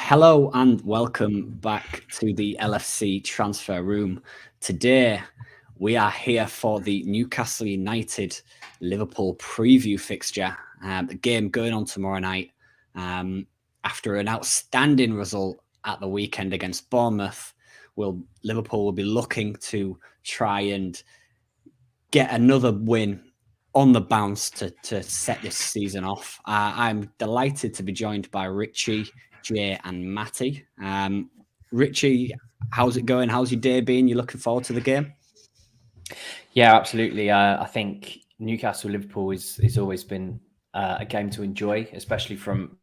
Hello and welcome back to the LFC transfer room. Today we are here for the Newcastle United Liverpool preview fixture. The game going on tomorrow night after an outstanding result at the weekend against Bournemouth. Liverpool will be looking to try and get another win on the bounce to set this season off. I'm delighted to be joined by Richie, Jay and Matty. Richie, how's it going? How's your day been? You looking forward to the game? Yeah, absolutely. I think Newcastle-Liverpool is always been a game to enjoy, especially from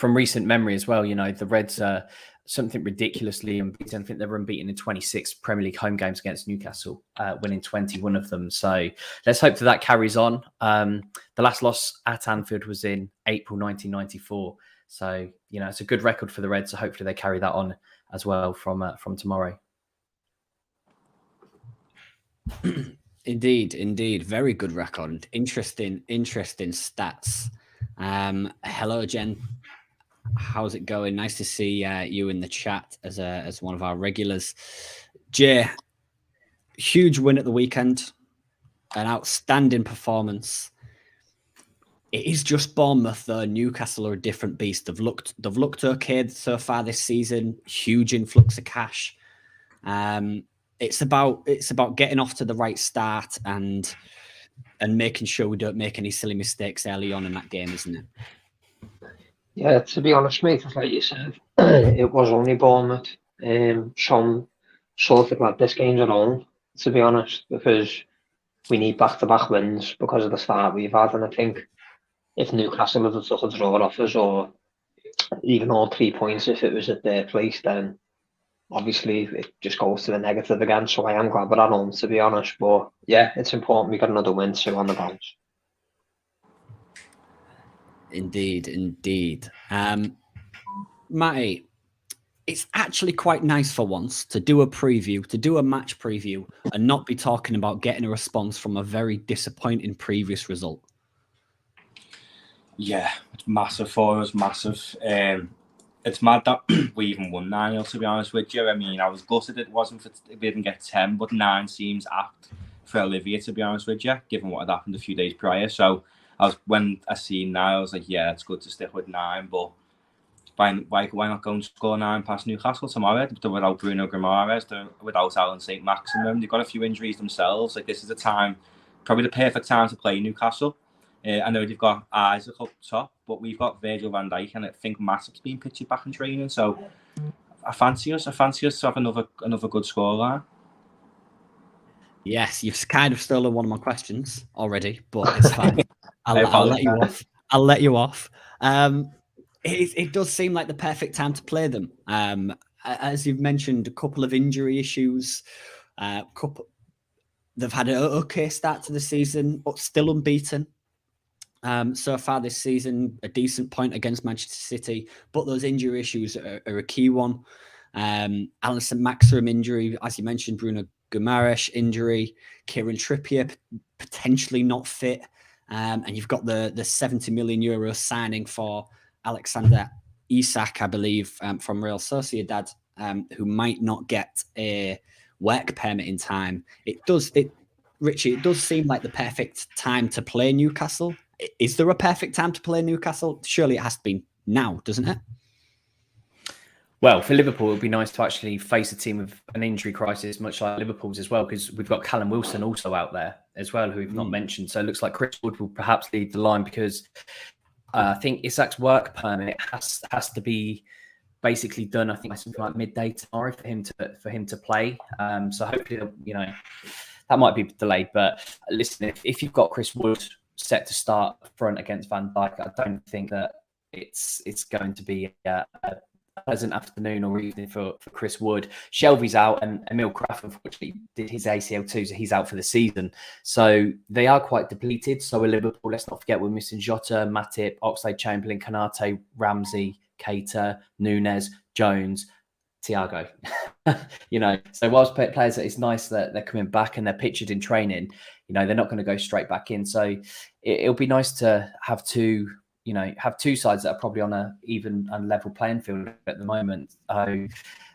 recent memory as well. You know, the Reds are something ridiculously unbeaten. I think they were unbeaten in 26 Premier League home games against Newcastle, winning 21 of them. So let's hope that carries on. The last loss at Anfield was in April 1994. So, you know, it's a good record for the Reds. So hopefully they carry that on as well from tomorrow. Indeed. Very good record. Interesting stats. Hello, Jen. How's it going? Nice to see you in the chat as one of our regulars. Jay, huge win at the weekend. An outstanding performance. It is just Bournemouth, though. Newcastle are a different beast. They've looked okay so far this season. Huge influx of cash. It's about getting off to the right start and making sure we don't make any silly mistakes early on in that game, isn't it? Yeah, to be honest, mate, like you said, it was only Bournemouth. Some sort of like this game's our own, to be honest, because we need back-to-back wins because of the start we've had, and I think if Newcastle had took a draw off us, or even all 3 points if it was at their place, then obviously it just goes to the negative again. So I am glad we're at home, to be honest. But yeah, it's important we got another win too on the bounce. Indeed. Matty, it's actually quite nice for once to do a match preview, and not be talking about getting a response from a very disappointing previous result. Yeah, it's massive for us, massive. It's mad that we even won 9-0, to be honest with you. I mean, I was gutted it wasn't we didn't get 10, but 9 seems apt for Olivia, to be honest with you, given what had happened a few days prior. So when I seen 9, I was like, yeah, it's good to stick with 9, but why not go and score 9 past Newcastle tomorrow? They're without Bruno Guimaraes, they're without Alan St. Maximin. They've got a few injuries themselves. Like, this is the time, probably the perfect time to play Newcastle. I know they've got Isaac up top, but we've got Virgil van Dijk, and I think Matip's been pictured back in training. So I fancy us to have another good scoreline. Yes, you've kind of stolen one of my questions already, but it's fine. I'll let you off. I'll let you off. It does seem like the perfect time to play them. As you've mentioned, a couple of injury issues. They've had an okay start to the season, but still unbeaten. So far this season, a decent point against Manchester City, but those injury issues are a key one. Alan St. Maximin injury, as you mentioned, Bruno Guimaraes injury, Kieran Trippier potentially not fit, and you've got the 70 million euro signing for Alexander Isak, I believe, from Real Sociedad, who might not get a work permit in time. Richie, it does seem like the perfect time to play Newcastle. Is there a perfect time to play Newcastle? Surely it has to be now, doesn't it? Well, for Liverpool, it would be nice to actually face a team with an injury crisis, much like Liverpool's as well, because we've got Callum Wilson also out there as well, who we've not mentioned. So it looks like Chris Wood will perhaps lead the line, because I think Isak's work permit has to be basically done, I think, by something like midday tomorrow for him to play. So hopefully, you know, that might be delayed. But listen, if you've got Chris Wood set to start front against Van Dijk, I don't think that it's going to be a pleasant afternoon or evening for Chris Wood. Shelby's out, and Emil Kraft unfortunately did his ACL too, so he's out for the season. So they are quite depleted. So with Liverpool, let's not forget we're missing Jota, Matip, Oxlade-Chamberlain, Konate, Ramsey, Keita, Nunes, Jones, Thiago. You know, so whilst players, it's nice that they're coming back and they're pictured in training, you know, they're not going to go straight back in. So it'll be nice to have two have two sides that are probably on a even and level playing field at the moment.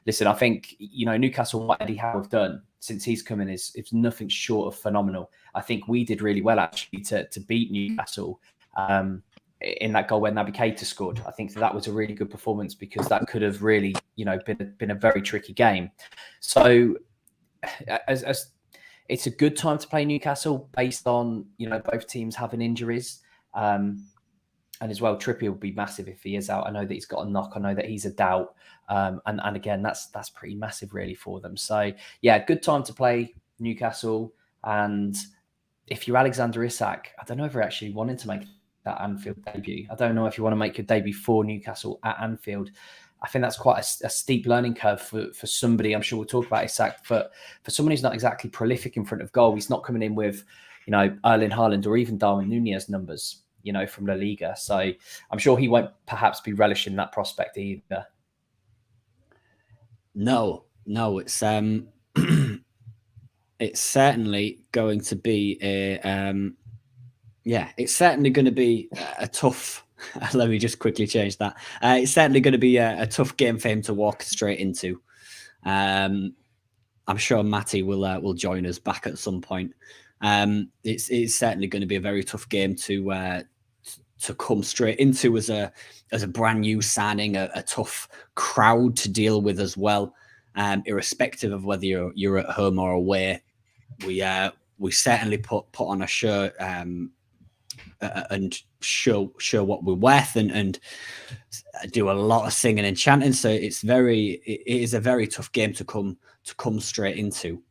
Listen, I think, Newcastle, what Eddie Howe have done since he's come in is nothing short of phenomenal. I think we did really well, actually, to beat Newcastle in that goal when Naby Keita scored. I think that was a really good performance, because that could have really, been a very tricky game. So as it's a good time to play Newcastle based on, both teams having injuries. And as well, Trippier will be massive if he is out. I know that he's got a knock. I know that he's a doubt. And again, that's pretty massive really for them. So yeah, good time to play Newcastle. And if you're Alexander Isak, I don't know if you're actually wanting to make that Anfield debut. I don't know if you want to make your debut for Newcastle at Anfield. I think that's quite a steep learning curve for somebody. I'm sure we'll talk about Isak, but for someone who's not exactly prolific in front of goal, he's not coming in with, Erling Haaland or even Darwin Núñez numbers, from La Liga. So I'm sure he won't perhaps be relishing that prospect either. No, it's it's certainly going to be it's certainly going to be a tough. Let me just quickly change that. It's certainly going to be a tough game for him to walk straight into. I'm sure Matty will join us back at some point. It's certainly going to be a very tough game to come straight into as a brand new signing, a tough crowd to deal with as well. Irrespective of whether you're at home or away, we certainly put on a show and show what we're worth and do a lot of singing and chanting. So it is a very tough game to come straight into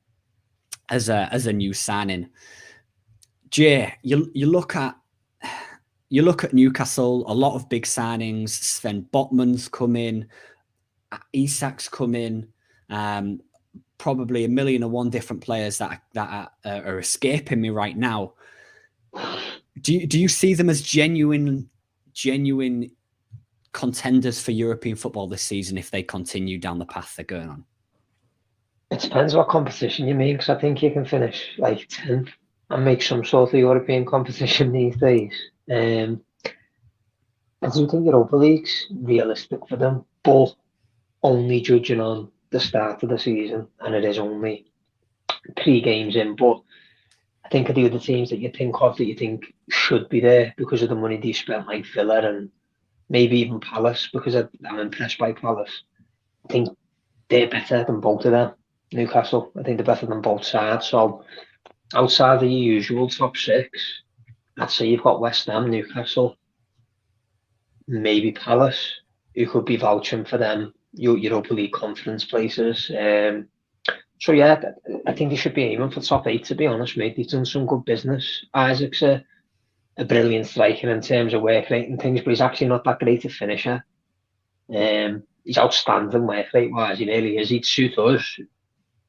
as a new signing. Jay, you look at Newcastle, a lot of big signings. Sven Botman's come in, Isak's come in, probably 1,000,001 different players that are escaping me right now. Do you see them as genuine contenders for European football this season if they continue down the path they're going on? It depends what competition you mean, because I think you can finish like 10th and make some sort of European competition these days. I do think Europa League's realistic for them, but only judging on the start of the season, and it is only 3 games in. But I think of the other teams that you think of that you think should be there because of the money they spent, like Villa and maybe even Palace, because I'm impressed by Palace. I think they're better than both of them. Newcastle, I think they're better than both sides. So outside of the usual top 6, I'd say you've got West Ham, Newcastle, maybe Palace, who could be vouching for them Europa League conference places. So yeah, I think they should be aiming for top 8, to be honest, mate. They've done some good business. Isaac's a brilliant striker in terms of work rate and things, but he's actually not that great a finisher. He's outstanding work rate wise, he really is. He'd suit us,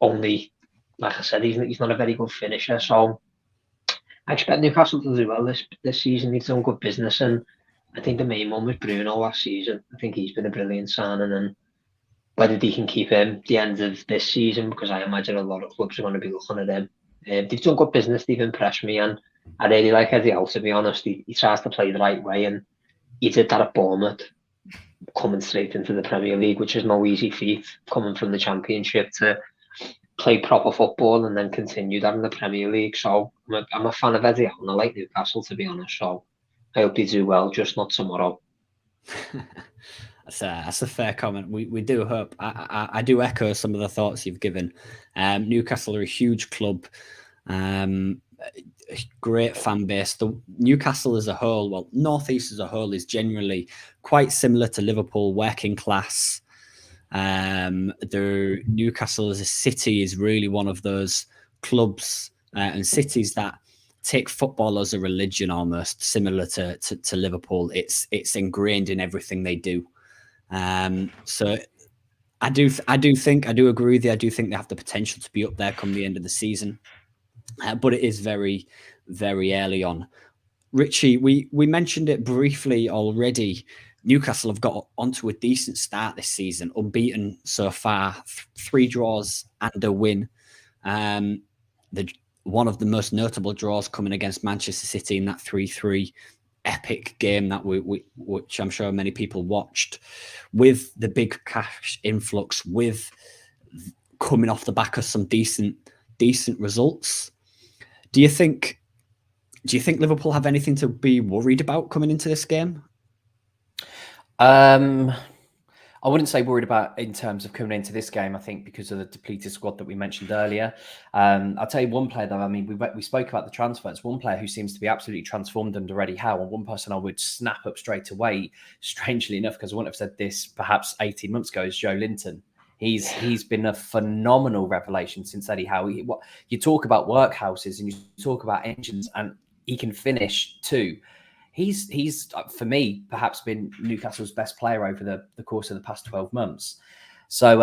only, like I said, he's not a very good finisher. So I expect Newcastle to do well this season. They've done good business, and I think the main one was Bruno last season. I think he's been a brilliant signing, and whether they can keep him the end of this season, because I imagine a lot of clubs are going to be looking at him. They've done good business, they've impressed me, and I really like Eddie Howe, to be honest. He tries to play the right way, and he did that at Bournemouth, coming straight into the Premier League, which is no easy feat, coming from the Championship to play proper football and then continue that in the Premier League. So I'm a fan of Eddie Howe, and I like Newcastle, to be honest. So I hope they do well, just not tomorrow. That's a fair comment. We do hope. I do echo some of the thoughts you've given. Newcastle are a huge club, great fan base. The Newcastle as a whole, well, North East as a whole, is generally quite similar to Liverpool, working class. The Newcastle as a city is really one of those clubs and cities that take football as a religion, almost similar to Liverpool. It's ingrained in everything they do. So I do agree with you. I do think they have the potential to be up there come the end of the season, but it is very, very early on. Richie, we mentioned it briefly already. Newcastle have got onto a decent start this season, unbeaten so far, 3 draws and a win. One of the most notable draws coming against Manchester City in that 3-3 epic game that which I'm sure many people watched, with the big cash influx, with coming off the back of some decent results. Do you think Liverpool have anything to be worried about coming into this game? I wouldn't say worried about in terms of coming into this game. I think because of the depleted squad that we mentioned earlier. I'll tell you one player though. I mean, we spoke about the transfers. One player who seems to be absolutely transformed under Eddie Howe, and one person I would snap up straight away, strangely enough, because I wouldn't have said this perhaps 18 months ago, is Joe Linton. He's been a phenomenal revelation since Eddie Howe. You talk about workhouses and you talk about engines, and he can finish too. He's for me perhaps been Newcastle's best player over the course of the past 12 months. So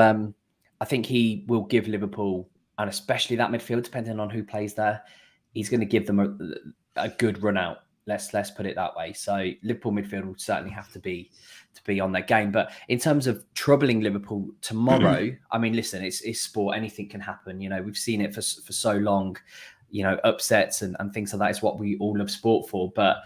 I think he will give Liverpool, and especially that midfield, depending on who plays there, he's going to give them a good run out. Let's put it that way. So Liverpool midfield will certainly have to be on their game. But in terms of troubling Liverpool tomorrow, I mean, listen, it's sport. Anything can happen. You know, we've seen it for so long. You know, upsets and things like that is what we all love sport for. But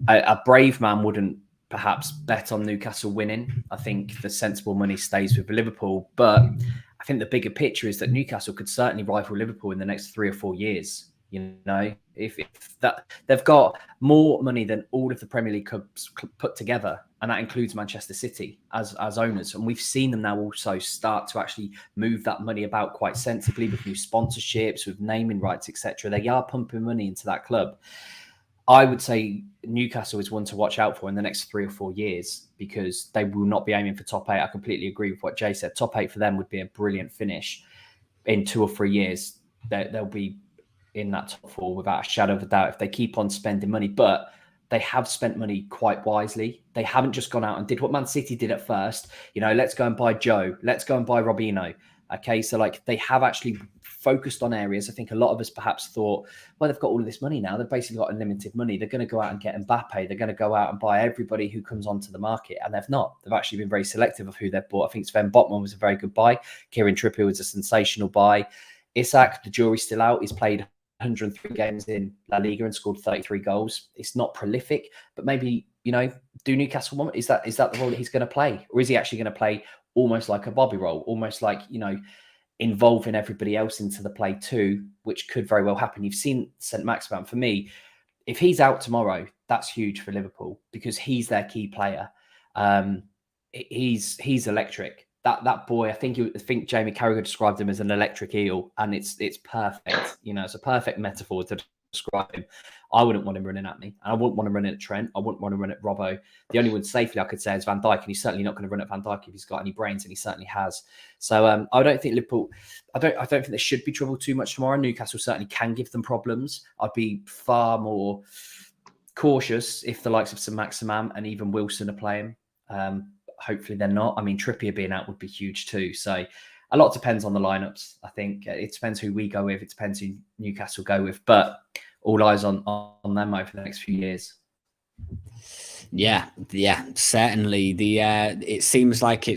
a brave man wouldn't perhaps bet on Newcastle winning. I think the sensible money stays with Liverpool. But I think the bigger picture is that Newcastle could certainly rival Liverpool in the next 3 or 4 years. You know, if that they've got more money than all of the Premier League clubs put together, and that includes Manchester City as owners. And we've seen them now also start to actually move that money about quite sensibly with new sponsorships, with naming rights, etc. They are pumping money into that club. I would say Newcastle is one to watch out for in the next 3 or 4 years, because they will not be aiming for top 8. I completely agree with what Jay said. Top 8 for them would be a brilliant finish. In 2 or 3 years, they'll be in that top 4 without a shadow of a doubt if they keep on spending money. But they have spent money quite wisely. They haven't just gone out and did what Man City did at first. You know, let's go and buy Joe. Let's go and buy Robinho. Okay, so like they have actually focused on areas. I think a lot of us perhaps thought, well, they've got all of this money now. They've basically got unlimited money. They're going to go out and get Mbappe. They're going to go out and buy everybody who comes onto the market. And they've not. They've actually been very selective of who they've bought. I think Sven Botman was a very good buy. Kieran Trippier was a sensational buy. Isak, the jury's still out. He's played 103 games in La Liga and scored 33 goals. It's not prolific, but maybe, you know, do Newcastle want? Is that the role that he's going to play? Or is he actually going to play almost like a Bobby role, almost like, you know, involving everybody else into the play too, which could very well happen. You've seen St. Maximin. For me, if he's out tomorrow, that's huge for Liverpool because he's their key player. He's electric. That boy, I think Jamie Carragher described him as an electric eel, and it's perfect. You know, it's a perfect metaphor to describe him. I wouldn't want him running at me, and I wouldn't want him running at Trent. I wouldn't want him running at Robbo. The only one safely I could say is Van Dijk, and he's certainly not going to run at Van Dijk if he's got any brains, and he certainly has. So I don't think Liverpool. I don't think there should be trouble too much tomorrow. Newcastle certainly can give them problems. I'd be far more cautious if the likes of St. Maximin and even Wilson are playing. Hopefully they're not. I mean, Trippier being out would be huge too. So a lot depends on the lineups. I think it depends who we go with. It depends who Newcastle go with. But all eyes on them over the next few years. Yeah, certainly. It seems like they're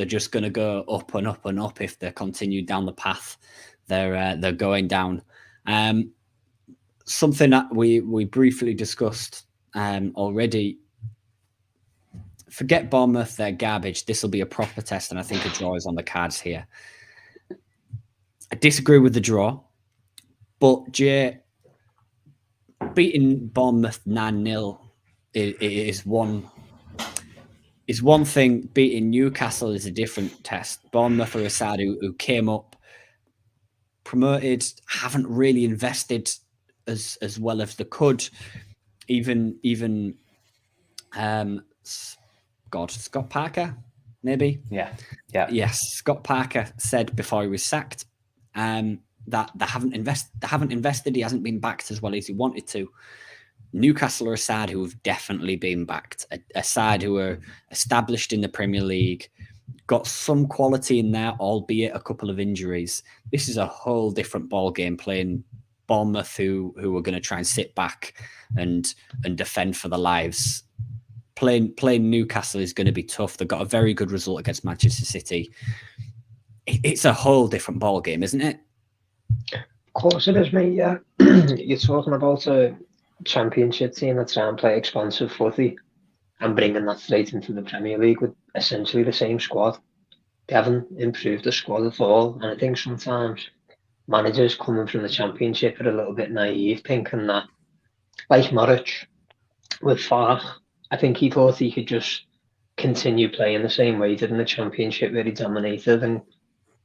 just going to go up and up and up if they continue down the path they're going down. Something that we briefly discussed already. Forget Bournemouth, they're garbage. This will be a proper test, and I think a draw is on the cards here. I disagree with the draw, but Jay, beating Bournemouth 9-0 is one thing. Beating Newcastle is a different test. Bournemouth are a side who came up, promoted, haven't really invested as well as they could. Even Scott Parker, maybe. Yeah. Yes, Scott Parker said before he was sacked that they haven't invested. He hasn't been backed as well as he wanted to. Newcastle are a side who have definitely been backed. A side who are established in the Premier League, got some quality in there, albeit a couple of injuries. This is a whole different ball game playing Bournemouth, who are going to try and sit back and defend for their lives. Playing Newcastle is going to be tough. They've got a very good result against Manchester City. It's a whole different ball game, isn't it? Of course it is, mate. Yeah, you're talking about a Championship team that try and play expansive footy and bringing that straight into the Premier League with essentially the same squad. They haven't improved the squad at all, and I think sometimes managers coming from the Championship are a little bit naive, thinking that, like Norwich with Fark, I think he thought he could just continue playing the same way he did in the Championship, where he dominated, and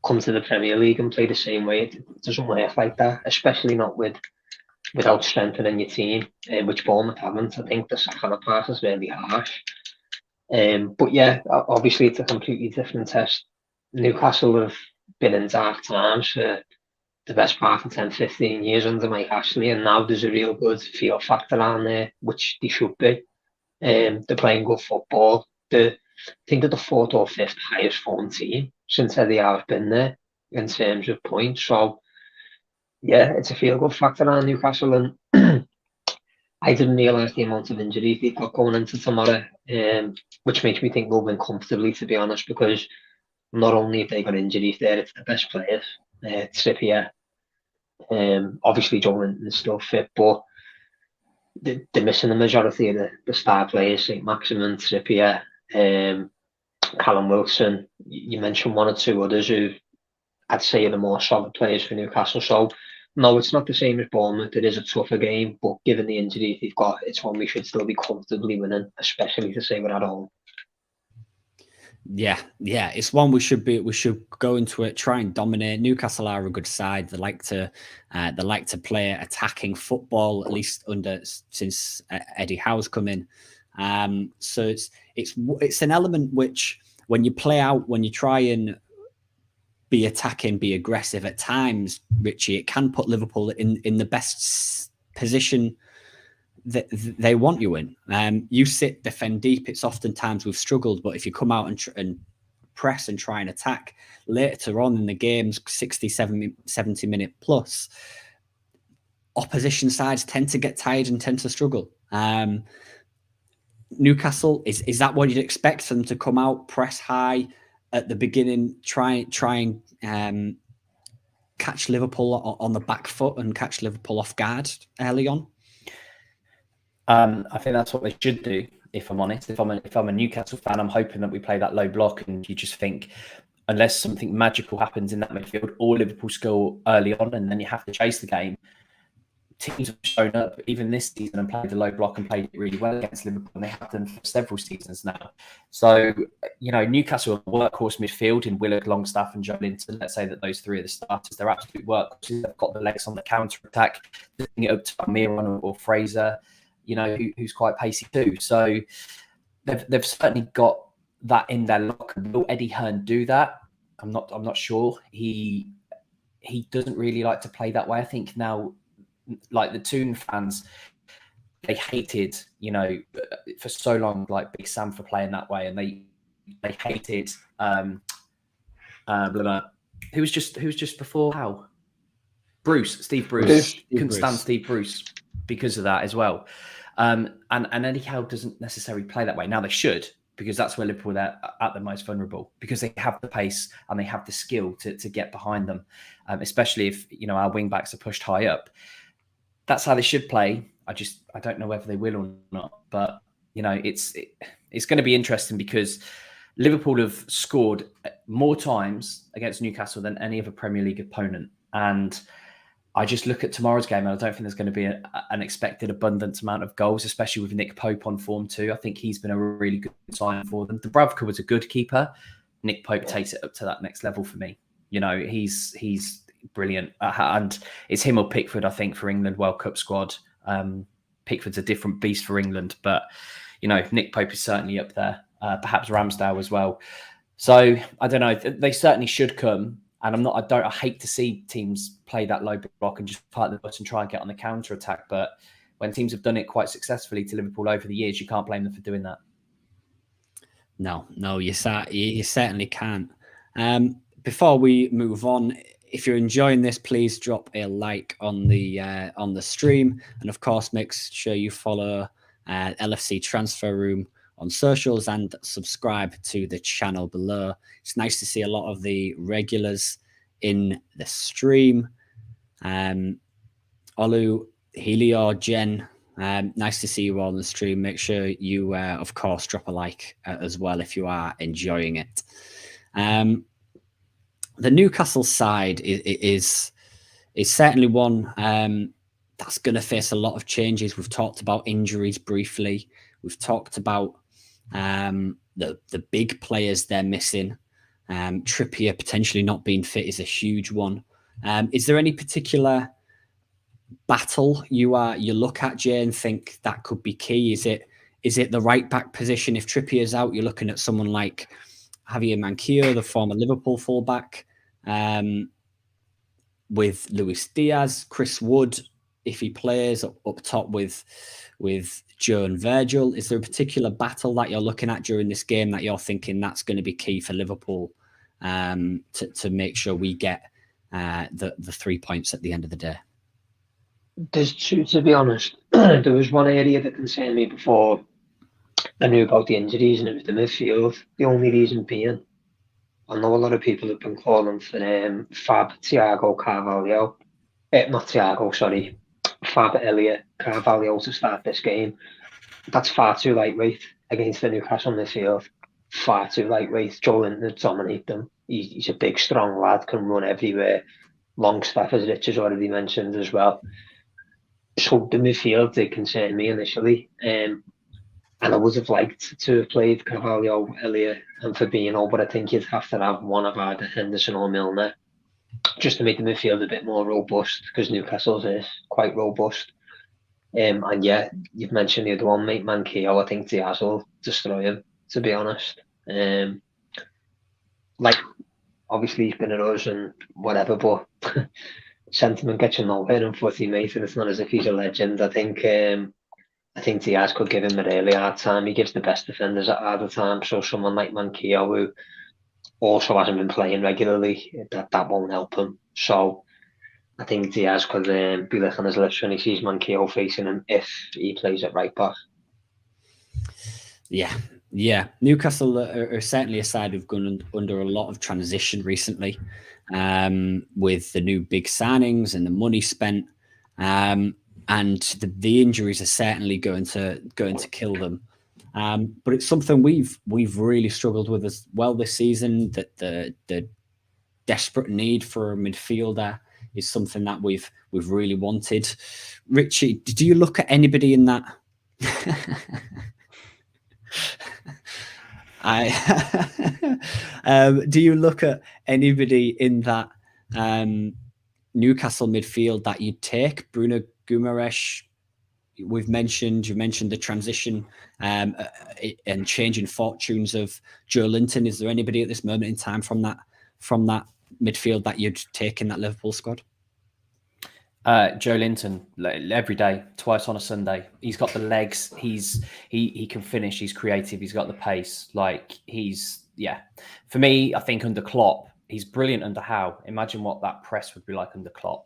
come to the Premier League and play the same way. It doesn't work like that, especially not without strengthening your team, which Bournemouth haven't. I think the second part is really harsh. But yeah, obviously it's a completely different test. Newcastle have been in dark times for the best part of 10, 15 years under Mike Ashley, and now there's a real good feel factor on there, which they should be. They're playing good football. I think they're the fourth or fifth highest form team since Eddie Howe's been there in terms of points. So yeah, it's a feel good factor on Newcastle, and I didn't realise the amount of injuries they've got going into tomorrow, which makes me think they'll win comfortably, to be honest, because not only have they got injuries there, it's the best players. Trippier, obviously Joe Linton's still fit, but they're missing the majority of the star players, St. Maximin, Trippier, Callum Wilson. You mentioned one or two others who I'd say are the more solid players for Newcastle. So no, it's not the same as Bournemouth. It is a tougher game, but given the injuries they've got, it's one we should still be comfortably winning, especially to say we're at home. Yeah, it's one we should go into it, try and dominate. Newcastle are a good side. They like to play attacking football, at least since Eddie Howe's come in. So it's an element which, when you play out, when you try and be attacking, be aggressive at times, Richie, it can put Liverpool in the best position that they want you in. You sit, defend deep. It's oftentimes we've struggled, but if you come out and press and try and attack later on in the games, 70 minute plus, opposition sides tend to get tired and tend to struggle. Newcastle, is that what you'd expect them to come out, press high at the beginning, try and catch Liverpool on the back foot and catch Liverpool off guard early on? I think that's what they should do, if I'm honest. If I'm a Newcastle fan, I'm hoping that we play that low block, and you just think, unless something magical happens in that midfield, or Liverpool score early on and then you have to chase the game. Teams have shown up even this season and played the low block and played it really well against Liverpool, and they have done for several seasons now. So, Newcastle are a workhorse midfield in Willock, Longstaff and Joe Linton. Let's say that those three are the starters. They're absolute workhorses. They've got the legs on the counter-attack, putting it up to Miron or Fraser, who's quite pacey too. So they've certainly got that in their locker. Will Eddie Hearn do that? I'm not sure. He doesn't really like to play that way. I think now, like the Toon fans, they hated, for so long, like Big Sam for playing that way, and they hated who was just before Howe? Steve Bruce. Couldn't stand Steve Bruce because of that as well. And Eddie Howe doesn't necessarily play that way. Now they should, because that's where Liverpool are at the most vulnerable, because they have the pace and they have the skill to get behind them, especially if our wing backs are pushed high up. That's how they should play. I don't know whether they will or not, but it's going to be interesting, because Liverpool have scored more times against Newcastle than any other Premier League opponent, and I just look at tomorrow's game and I don't think there's going to be an expected abundant amount of goals, especially with Nick Pope on form too. I think he's been a really good sign for them. Dubravka was a good keeper. Nick Pope takes it up to that next level for me. He's brilliant, and it's him or Pickford, I think, for England World Cup squad. Pickford's a different beast for England, but Nick Pope is certainly up there. Perhaps Ramsdale as well. So I don't know. They certainly should come. And I hate to see teams play that low block and just park the bus and try and get on the counter attack. But when teams have done it quite successfully to Liverpool over the years, you can't blame them for doing that. No, you certainly can't. Before we move on, if you're enjoying this, please drop a like on the stream, and of course, make sure you follow LFC Transfer Room on socials and subscribe to the channel below. It's nice to see a lot of the regulars in the stream. Olu, Helio, Jen, Nice to see you all on the stream. Make sure you, of course, drop a like as well if you are enjoying it. The Newcastle side is certainly one that's going to face a lot of changes. We've talked about injuries briefly. We've talked about the big players they're missing. Trippier potentially not being fit is a huge one. Is there any particular battle you look at, Jay, and think that could be key? Is it the right back position? If Trippier's out, you're looking at someone like Javier Manquillo, the former Liverpool fullback, with Luis Diaz, Chris Wood, if he plays up top with Joe and Virgil. Is there a particular battle that you're looking at during this game that you're thinking that's going to be key for Liverpool to make sure we get the 3 points at the end of the day? There's two, to be honest. There was one area that concerned me before I knew about the injuries, and it was the midfield. The only reason being, I know a lot of people have been calling for Fab, Thiago, Carvalho. Not Thiago, sorry. Fab, Elliott, Carvalho to start this game. That's far too lightweight against the Newcastle midfield. Far too lightweight. Joe Linton dominate them. He's a big, strong lad, can run everywhere. Longstaff, as Rich has already mentioned as well. So the midfield did concern me initially. And I would have liked to have played Carvalho, Elliott and Firmino, but I think you'd have to have one of either Henderson or Milner just to make the midfield a bit more robust, because Newcastle's is quite robust. And yeah, you've mentioned the other one, mate, Manquillo. I think Diaz will destroy him, to be honest. Like, obviously he's been at us and whatever, but sentiment gets you nowhere in footy, mate, and it's not as if he's a legend. I think Diaz could give him a really hard time. He gives the best defenders a harder time, so someone like Manquillo, who also hasn't been playing regularly, that won't help him. So I think Diaz could be licking his lips when he sees Manquillo facing him if he plays at right back. Yeah. Newcastle are certainly a side who've gone under a lot of transition recently, with the new big signings and the money spent, and the injuries are certainly going to kill them. But it's something we've really struggled with as well this season. That the desperate need for a midfielder is something that we've really wanted. Richie, do you look at anybody in that? Do you look at anybody in that Newcastle midfield that you'd take? Bruno Guimaraes, you mentioned the transition and changing fortunes of Joe Linton. Is there anybody at this moment in time from that midfield that you'd take in that Liverpool squad? Joe Linton, every day, twice on a Sunday. He's got the legs. He can finish. He's creative. He's got the pace. For me, I think under Klopp, he's brilliant under Howe. Imagine what that press would be like under Klopp.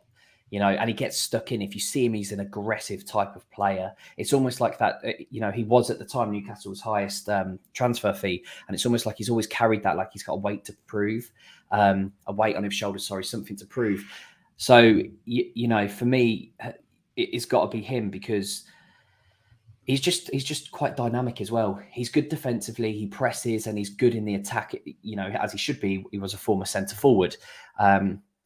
And he gets stuck in. If you see him, he's an aggressive type of player. It's almost like that, he was at the time Newcastle's highest transfer fee. And it's almost like he's always carried that, like he's got a weight to prove, a weight on his shoulders, something to prove. So, for me, it's got to be him, because he's just quite dynamic as well. He's good defensively, he presses, and he's good in the attack, as he should be. He was a former centre forward.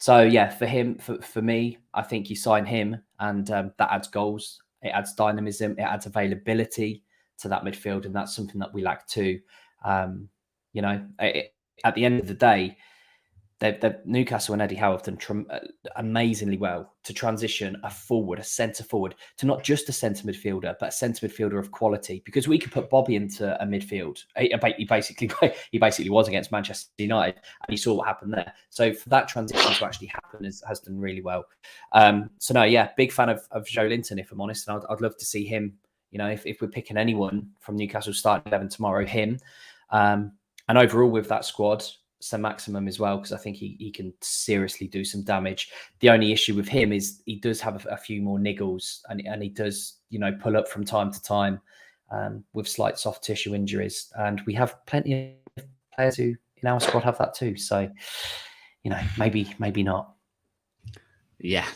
For me, I think you sign him, and that adds goals, it adds dynamism, it adds availability to that midfield, and that's something that we lack too. At the end of the day, Newcastle and Eddie Howe have done amazingly well to transition a centre forward, to not just a centre midfielder, but a centre midfielder of quality. Because we could put Bobby into a midfield. He basically was against Manchester United, and you saw what happened there. So for that transition to actually happen has done really well. Big fan of Joe Linton, if I'm honest, and I'd love to see him. If we're picking anyone from Newcastle's starting 11 tomorrow, him. And overall with that squad, St. Maximum as well, because I think he can seriously do some damage. The only issue with him is he does have a few more niggles, and he does, pull up from time to time with slight soft tissue injuries. And we have plenty of players who in our squad have that too. So, maybe not. Yeah.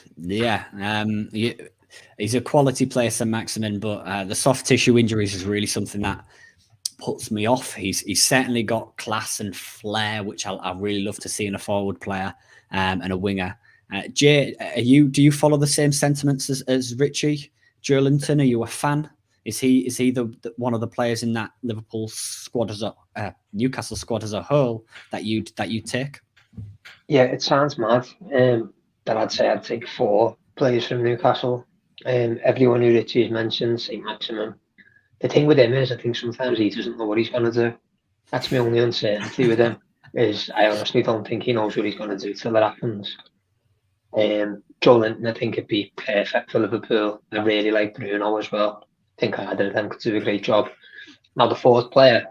he's a quality player, Saint-Maximin, but the soft tissue injuries is really something that puts me off. He's certainly got class and flair, which I really love to see in a forward player and a winger. Jay, do you follow the same sentiments as Richie Joelinton? Are you a fan? Is he the one of the players in that Liverpool squad Newcastle squad as a whole that you take? Yeah, it sounds mad that I'd take 4 players from Newcastle. Everyone who Richie's mentioned, Saint-Maximin. The thing with him is, I think sometimes he doesn't know what he's going to do. That's my only uncertainty with him. Is I honestly don't think he knows what he's going to do till it happens. Joelinton, I think, would be perfect for Liverpool. I really like Bruno as well. I think either of them could do a great job. Now, the 4th player,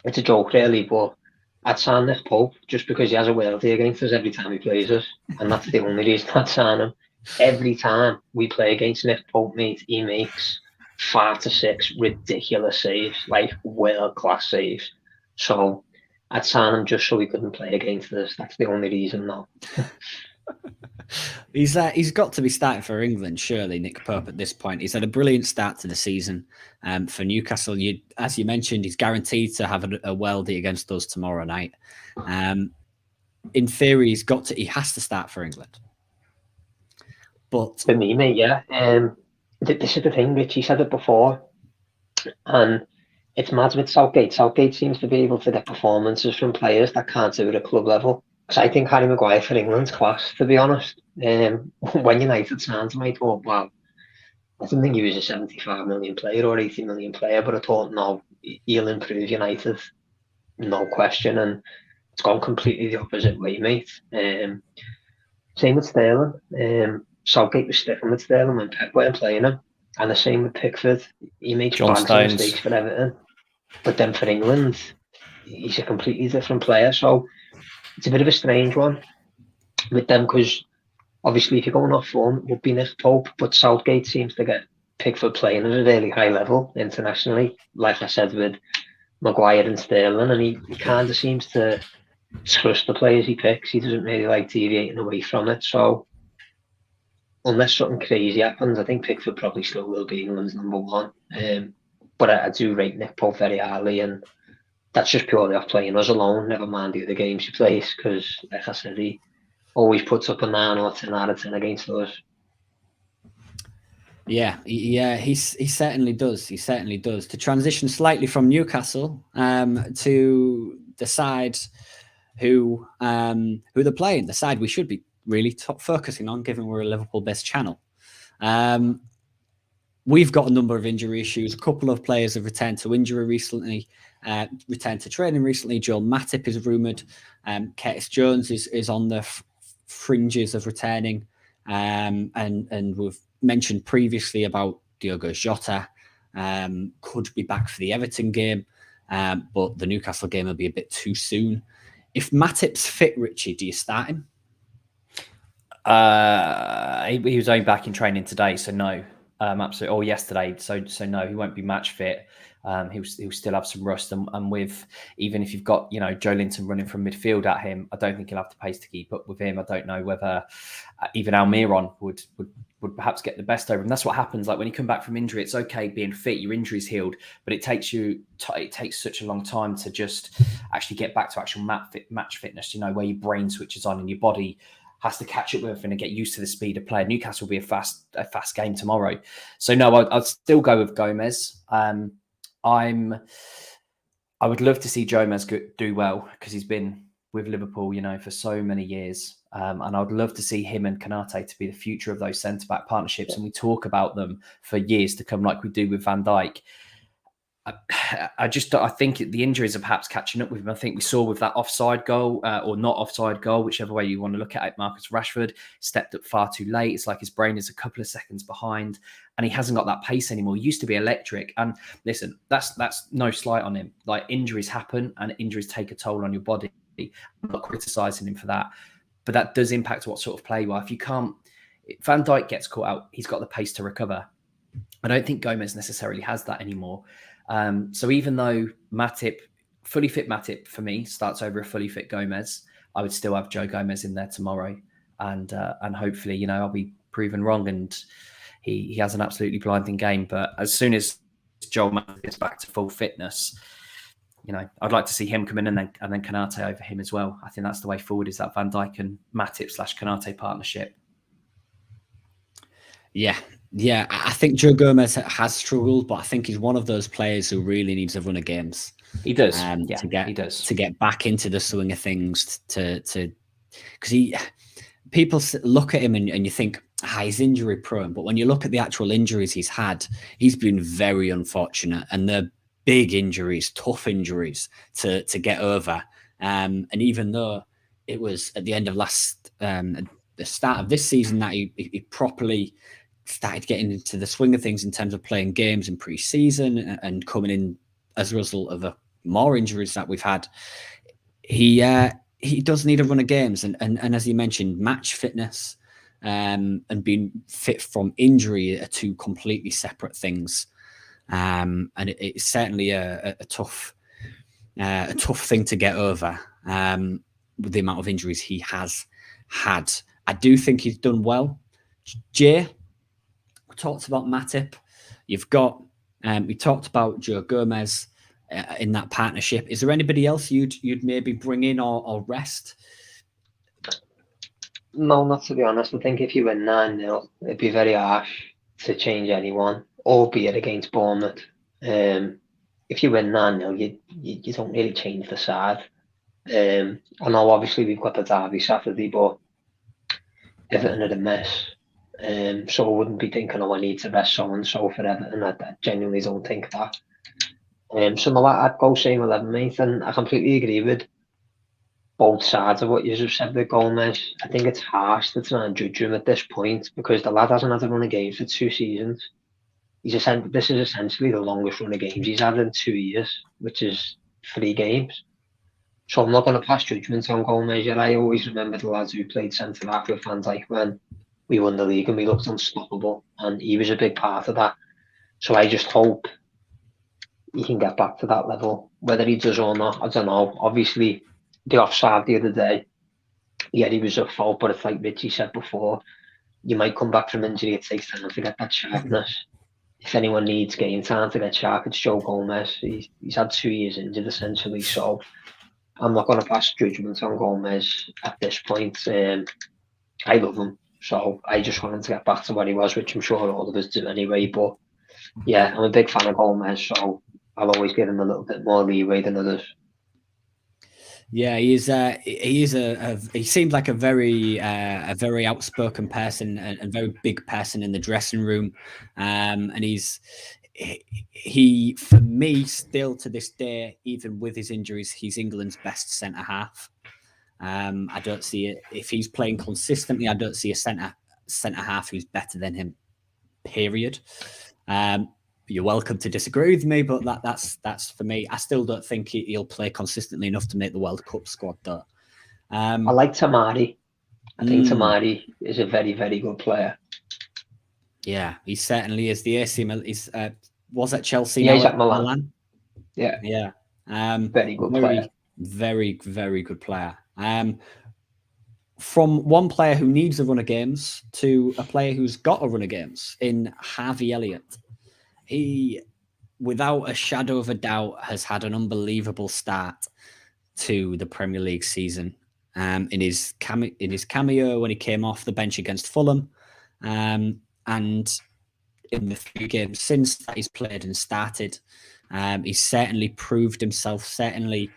it's a joke really, but I'd sign Nick Pope just because he has a worldie against us every time he plays us. And that's the only reason I'd sign him. Every time we play against Nick Pope, mate, he makes 5 to 6 ridiculous saves, like world-class saves. So I'd sign him just so he couldn't play against us. That's the only reason, though. He's got to be starting for England, surely, Nick Pope, at this point. He's had a brilliant start to the season for Newcastle. As you mentioned, he's guaranteed to have a worldie against us tomorrow night. In theory, he has to start for England. But for me, mate, yeah. This is the thing, Richie said it before, and it's mad with Southgate. Southgate seems to be able to get performances from players that can't do it at club level. Because I think Harry Maguire for England's class, to be honest. When United signed him, I thought, wow, I didn't think he was a 75 million player or 80 million player, but I thought, no, he'll improve United, no question. And it's gone completely the opposite way, mate. Same with Sterling. Southgate was sticking with Sterling when Pep weren't playing him. And the same with Pickford. He makes bags of mistakes for Everton. But then for England, he's a completely different player. So it's a bit of a strange one with them because obviously if you're going off form, it would be Nick Pope, but Southgate seems to get Pickford playing at a really high level internationally, like I said, with Maguire and Sterling, and he kind of seems to trust the players he picks. He doesn't really like deviating away from it. So unless something crazy happens, I think Pickford probably still will be England's number 1. But I do rate Nick Pope very highly, and that's just purely off playing us alone, never mind the other games he plays, because, like I said, he always puts up a 9 or 10 out of 10 against us. Yeah, he certainly does. He certainly does. To transition slightly from Newcastle to the side who they're playing, the side we should be really focusing on, given we're a Liverpool-based channel. We've got a number of injury issues. A couple of players have returned to injury recently. Returned to training recently. Joel Matip is rumoured. Curtis Jones is on the fringes of returning. And we've mentioned previously about Diogo Jota. Could be back for the Everton game. But the Newcastle game will be a bit too soon. If Matip's fit, Richie, do you start him? He was only back in training today, so no. Absolutely. Or yesterday, so no, he won't be match fit. He'll still have some rust, and with even if you've got Joelinton running from midfield at him, I don't think he'll have the pace to keep up with him. I don't know whether even Almiron would perhaps get the best over him. That's what happens. Like when you come back from injury, it's okay being fit, your injury's healed, but it takes such a long time to just actually get back to actual match fitness. Where your brain switches on and your body has to catch up with everything and get used to the speed of play. Newcastle will be a fast game tomorrow. So no, I'd still go with Gomez. I would love to see Gomez do well because he's been with Liverpool, for so many years. And I'd love to see him and Konate to be the future of those centre-back partnerships. And we talk about them for years to come, like we do with Van Dijk. I think the injuries are perhaps catching up with him. I think we saw with that offside goal or not offside goal, whichever way you want to look at it, Marcus Rashford stepped up far too late. It's like his brain is a couple of seconds behind and he hasn't got that pace anymore. He used to be electric. And listen, that's no slight on him. Like injuries happen and injuries take a toll on your body. I'm not criticising him for that, but that does impact what sort of play you are. If Van Dijk gets caught out, he's got the pace to recover. I don't think Gomez necessarily has that anymore. So even though fully fit Matip for me starts over a fully fit Gomez, I would still have Joe Gomez in there tomorrow, and hopefully I'll be proven wrong. And he has an absolutely blinding game. But as soon as Joel Matip gets back to full fitness, I'd like to see him come in and then Konate over him as well. I think that's the way forward, is that Van Dijk and Matip/Konate partnership. Yeah. I think Joe Gomez has struggled, but I think he's one of those players who really needs a run of games. He does. He does to get back into the swing of things. Because people look at him and you think he's injury prone, but when you look at the actual injuries he's had, he's been very unfortunate, and they're big injuries, tough injuries to get over. And even though it was at the end of the start of this season that he properly started getting into the swing of things in terms of playing games in pre-season and coming in as a result of more injuries that we've had, he does need a run of games. And as you mentioned, match fitness and being fit from injury are two completely separate things. And it's certainly a tough thing to get over with the amount of injuries he has had. I do think he's done well. Jay, we talked about Matip. You've got we talked about Joe Gomez in that partnership. Is there anybody else you'd maybe bring in or rest? No, not to be honest. I think if you win 9-0, it'd be very harsh to change anyone, albeit against Bournemouth. If you win 9-0, you don't really change the side. I know obviously we've got the derby Saturday, but Everton are a mess. So I wouldn't be thinking, I need to rest so-and-so for Everton. I genuinely don't think that. So no, I'd go same 11, mate, and I completely agree with both sides of what you just said with Gomez. I think it's harsh to try and judge him at this point because the lad hasn't had a run of games for 2 seasons. This is essentially the longest run of games he's had in 2 years, which is 3 games. So I'm not going to pass judgment on Gomez yet. I always remember the lads who played centre-back with Van Dijk when we won the league and we looked unstoppable, and he was a big part of that. So I just hope he can get back to that level. Whether he does or not, I don't know. Obviously, the offside the other day, yeah, he was at fault, but it's like Richie said before, you might come back from injury, it takes time to get that sharpness. If anyone needs game time to get sharp, it's Joe Gomez. He's had 2 years injured essentially, so I'm not going to pass judgment on Gomez at this point. I love him, so I just want him to get back to where he was, which I'm sure all of us do anyway. But yeah, I'm a big fan of Gomez, so I'll always give him a little bit more leeway than others. Yeah, he seemed like a very outspoken person and very big person in the dressing room, and he for me still to this day, even with his injuries, he's England's best centre half. I don't see it if he's playing consistently. I don't see a centre half who's better than him. Period. You're welcome to disagree with me, but that's for me. I still don't think he'll play consistently enough to make the World Cup squad, though. I like Tamari. I think Tamari is a very, very good player. Yeah, he certainly is. The AC was at Chelsea. Yeah, he's at Milan. Yeah. Very good player. Very, very good player. From one player who needs a run of games to a player who's got a run of games in Harvey Elliott. He, without a shadow of a doubt, has had an unbelievable start to the Premier League season. In his cameo when he came off the bench against Fulham, and in the 3 games since that he's played and started, he's certainly proved himself. Certainly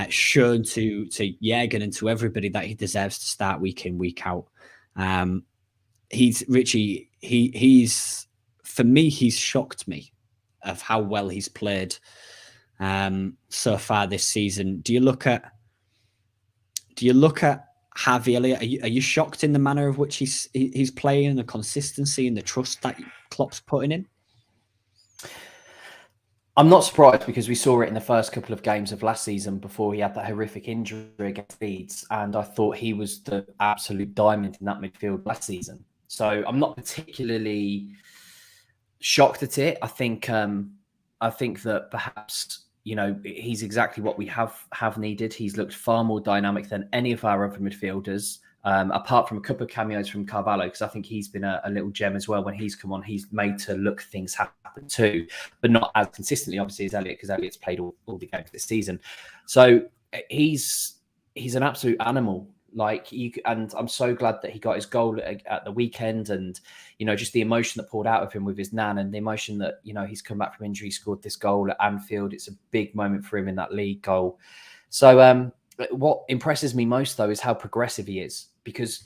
shown to Jürgen and to everybody that he deserves to start week in, week out. He's for me, he's shocked me of how well he's played so far this season. Do you look at Harvey Elliott? Are you shocked in the manner of which he's playing, and the consistency and the trust that Klopp's putting in? I'm not surprised because we saw it in the first couple of games of last season before he had that horrific injury against Leeds, and I thought he was the absolute diamond in that midfield last season. So I'm not particularly shocked at it. I think that perhaps he's exactly what we have needed. He's looked far more dynamic than any of our other midfielders, apart from a couple of cameos from Carvalho, because I think he's been a little gem as well. When he's come on, he's made to look things happen too, but not as consistently, obviously, as Elliott, because Elliott's played all the games this season. So he's an absolute animal. And I'm so glad that he got his goal at the weekend, and just the emotion that poured out of him with his nan, and the emotion that he's come back from injury, scored this goal at Anfield. It's a big moment for him in that league goal. So what impresses me most though is how progressive he is, because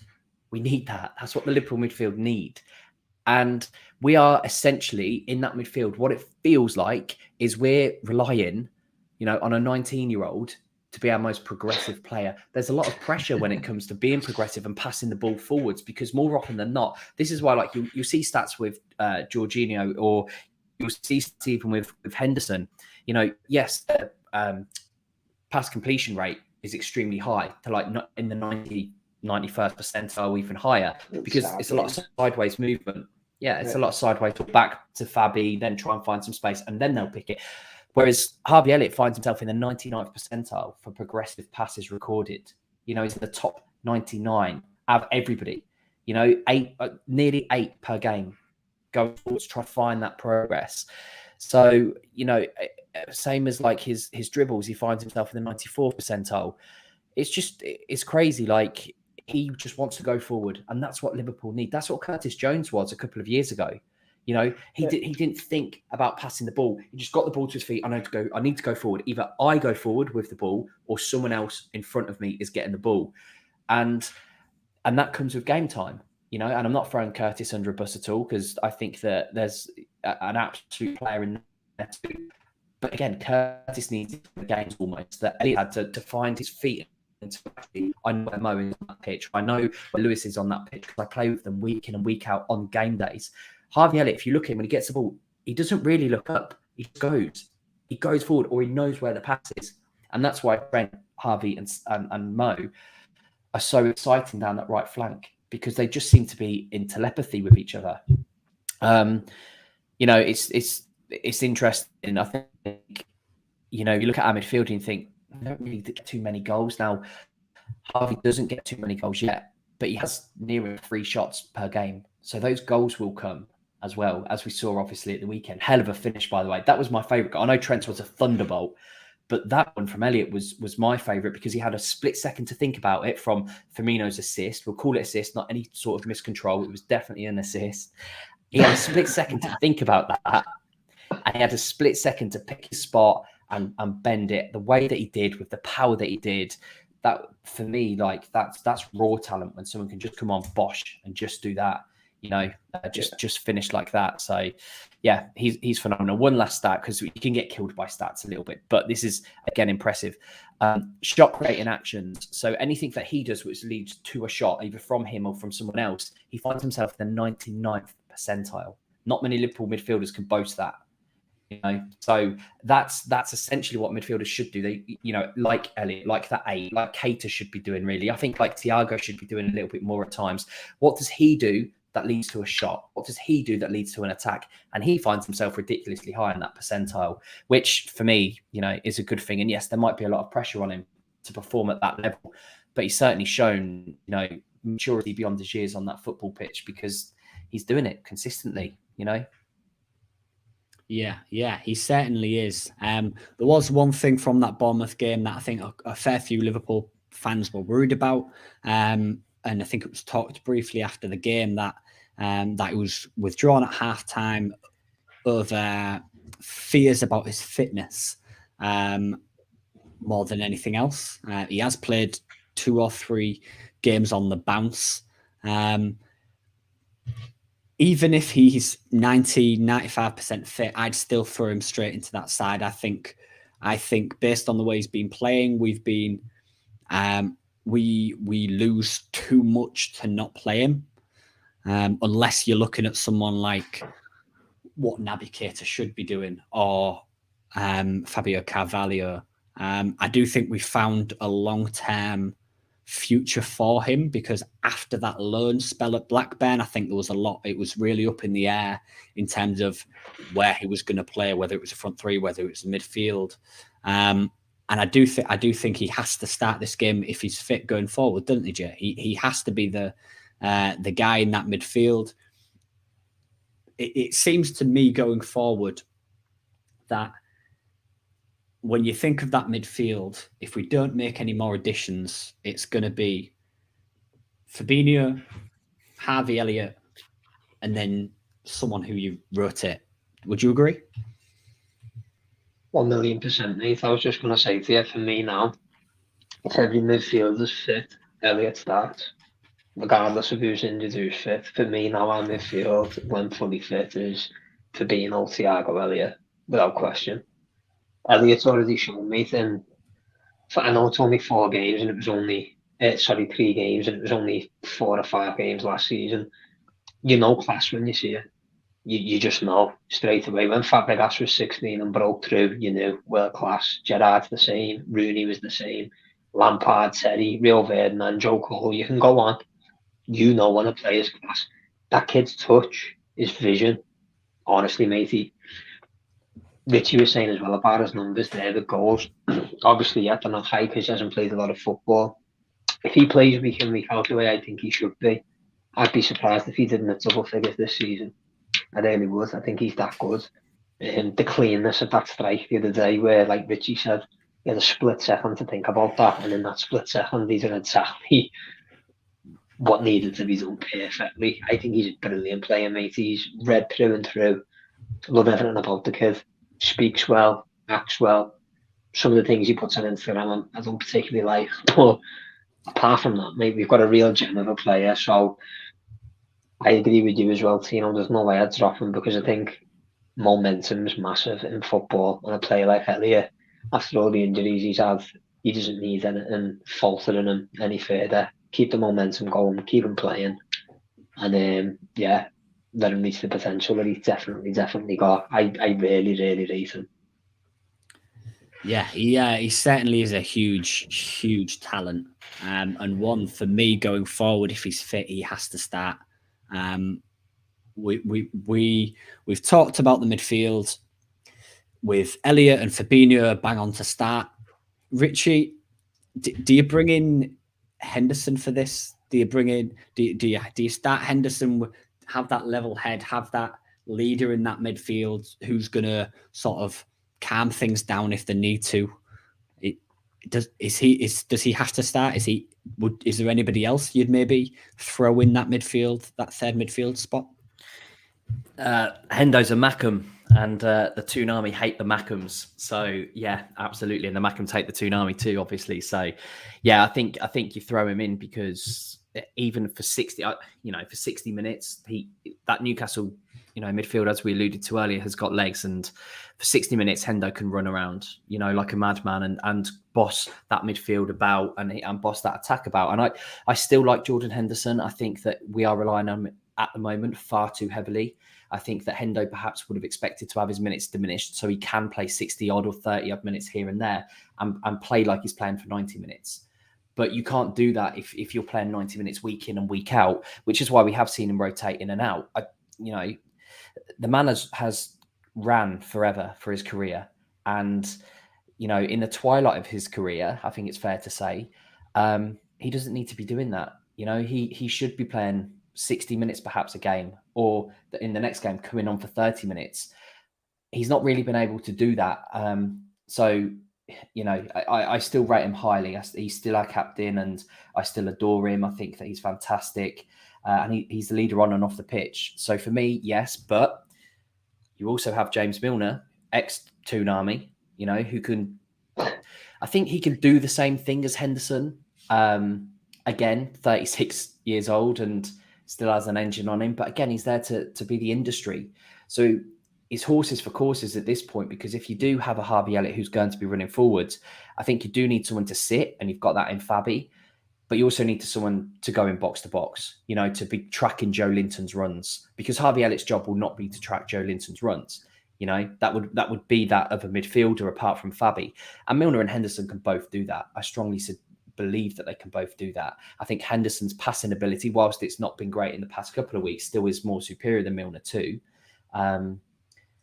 we need that. That's what the Liverpool midfield need, and we are essentially in that midfield. What it feels like is we're relying, on a 19-year-old. To be our most progressive player. There's a lot of pressure when it comes to being progressive and passing the ball forwards, because more often than not, this is why you see stats with Jorginho, or you'll see stats even with Henderson. Yes, pass completion rate is extremely high, to not in the 91st percentile or even higher, because it's a lot of sideways movement. Yeah, it's a lot of sideways, or back to Fabi, then try and find some space, and then they'll pick it. Whereas Harvey Elliott finds himself in the 99th percentile for progressive passes recorded. He's in the top 99 out of everybody. Nearly 8 per game. Going forward to try to find that progress. So, same as his dribbles, he finds himself in the 94th percentile. It's crazy. He just wants to go forward, and that's what Liverpool need. That's what Curtis Jones was a couple of years ago. He didn't think about passing the ball. He just got the ball to his feet. I need to go forward. Either I go forward with the ball, or someone else in front of me is getting the ball. And that comes with game time, and I'm not throwing Curtis under a bus at all, because I think that there's an absolute player in there too. But again, Curtis needs the games almost that Elliott had to find his feet. I know where Mo is on that pitch. I know where Lewis is on that pitch, because I play with them week in and week out on game days. Harvey Elliott, if you look at him when he gets the ball, he doesn't really look up. He goes forward, or he knows where the pass is. And that's why Brent, Harvey and Mo are so exciting down that right flank, because they just seem to be in telepathy with each other. It's interesting. I think, you look at our midfield and you think, we don't really get too many goals. Now, Harvey doesn't get too many goals yet, but he has nearer 3 shots per game. So those goals will come as well, as we saw obviously at the weekend. Hell of a finish, by the way. That was my favourite goal. I know Trent's was a thunderbolt, but that one from Elliott was my favourite, because he had a split second to think about it from Firmino's assist. We'll call it assist, not any sort of miscontrol. It was definitely an assist. He had a split second to think about that, and he had a split second to pick his spot and bend it the way that he did, with the power that he did. That, for me, that's raw talent, when someone can just come on, bosh, and just do that. Just finish like that. So, yeah, he's phenomenal. One last stat, because you can get killed by stats a little bit, but this is, again, impressive. Shot creating actions. So anything that he does which leads to a shot, either from him or from someone else, he finds himself in the 99th percentile. Not many Liverpool midfielders can boast that. So that's essentially what midfielders should do. They, like Elliott, like that like Keita should be doing, really. I think Thiago should be doing a little bit more at times. What does he do that leads to a shot? What does he do that leads to an attack? And he finds himself ridiculously high in that percentile, which for me, is a good thing. And yes, there might be a lot of pressure on him to perform at that level, but he's certainly shown, maturity beyond his years on that football pitch, because he's doing it consistently, Yeah, he certainly is. There was one thing from that Bournemouth game that I think a fair few Liverpool fans were worried about. And I think it was talked briefly after the game that he was withdrawn at halftime over fears about his fitness more than anything else. He has played 2 or 3 games on the bounce. Even if he's 95% fit, I'd still throw him straight into that side. I think based on the way he's been playing, we lose too much to not play him, unless you're looking at someone like what Naby Keita should be doing, or Fabio Carvalho. I do think we found a long-term future for him, because after that loan spell at Blackburn, I think there was a lot. It was really up in the air in terms of where he was going to play, whether it was a front three, whether it was midfield. And I do think he has to start this game if he's fit going forward, doesn't he, Jay? He has to be the guy in that midfield. It seems to me going forward that when you think of that midfield, if we don't make any more additions, it's going to be Firmino, Harvey Elliott, and then someone who you rotate. Would you agree? 1,000,000%, mate. I was just going to say to you, for me now, if every midfielder's fit, Elliott starts, regardless of who's injured, who's fit. For me now, our midfield, when fully fit, is Firmino, Thiago, Elliott, without question. Elliott's already shown me, and I know it's only 4 games, and it was only 3 games, and it was only 4 or 5 games last season. You know class when you see it. You just know straight away. When Fabregas was 16 and broke through, you knew world class. Gerrard's the same. Rooney was the same. Lampard, Terry, Rio Ferdinand, Joe Cole. You can go on. You know when a player's class. That kid's touch, his vision. Honestly, matey. Richie was saying as well about his numbers there, the goals. Obviously, yet they're not high because he hasn't played a lot of football. If he plays week in, week out the way I think he should be, I'd be surprised if he didn't have double figures this season. I really would. I think he's that good. The cleanness of that strike the other day where, like Richie said, he had a split second to think about that, and in that split second, he did exactly what needed to be done perfectly. I think he's a brilliant player, mate. He's read through and through. Love everything about the kid. Speaks well, acts well. Some of the things he puts on Instagram I don't particularly like. But apart from that, mate, we've got a real gem of a player. So I agree with you as well, Tino. There's no way I'd drop him because I think momentum is massive in football. And a player like Elliott, after all the injuries he's had, he doesn't need anything faltering him any further. Keep the momentum going, keep him playing. And let him reach the potential that he's definitely got. I really rate him. Yeah, he certainly is a huge talent. And one for me going forward, if he's fit, he has to start. We've talked about the midfield with Elliott and Firmino bang on to start. Richie, do you bring in Henderson for this? Do you start Henderson? Have that level head, have that leader in that midfield who's going to sort of calm things down if they need to. Does he have to start? Is there anybody else you'd maybe throw in that midfield, that third midfield spot? Hendo's a Mackem, and the Toonami hate the Mackems. So yeah, absolutely, and the Mackems hate the Toonami too, obviously. So yeah, I think you throw him in because even for 60 minutes, that Newcastle, midfield, as we alluded to earlier, has got legs, and for 60 minutes, Hendo can run around, like a madman and boss that midfield about and boss that attack about. And I still like Jordan Henderson. I think that we are relying on him at the moment far too heavily. I think that Hendo perhaps would have expected to have his minutes diminished so he can play 60 odd or 30 odd minutes here and there and play like he's playing for 90 minutes. But you can't do that if you're playing 90 minutes week in and week out, which is why we have seen him rotate in and out. The man has ran forever for his career. And, in the twilight of his career, I think it's fair to say, he doesn't need to be doing that. He should be playing 60 minutes perhaps a game, or in the next game coming on for 30 minutes. He's not really been able to do that. I still rate him highly. He's still our captain and I still adore him. I think that he's fantastic. And he's the leader on and off the pitch. So for me, yes, but you also have James Milner, ex-Toonami, who can... I think he can do the same thing as Henderson. Again, 36 years old and still has an engine on him. But again, he's there to be the industry. So it's horses for courses at this point, because if you do have a Harvey Elliott who's going to be running forwards, I think you do need someone to sit, and you've got that in Fabi. But you also need someone to go in box to box, to be tracking Joe Linton's runs, because Harvey Elliott's job will not be to track Joe Linton's runs. That would be that of a midfielder apart from Fabi. And Milner and Henderson can both do that. I strongly believe that they can both do that. I think Henderson's passing ability, whilst it's not been great in the past couple of weeks, still is more superior than Milner too.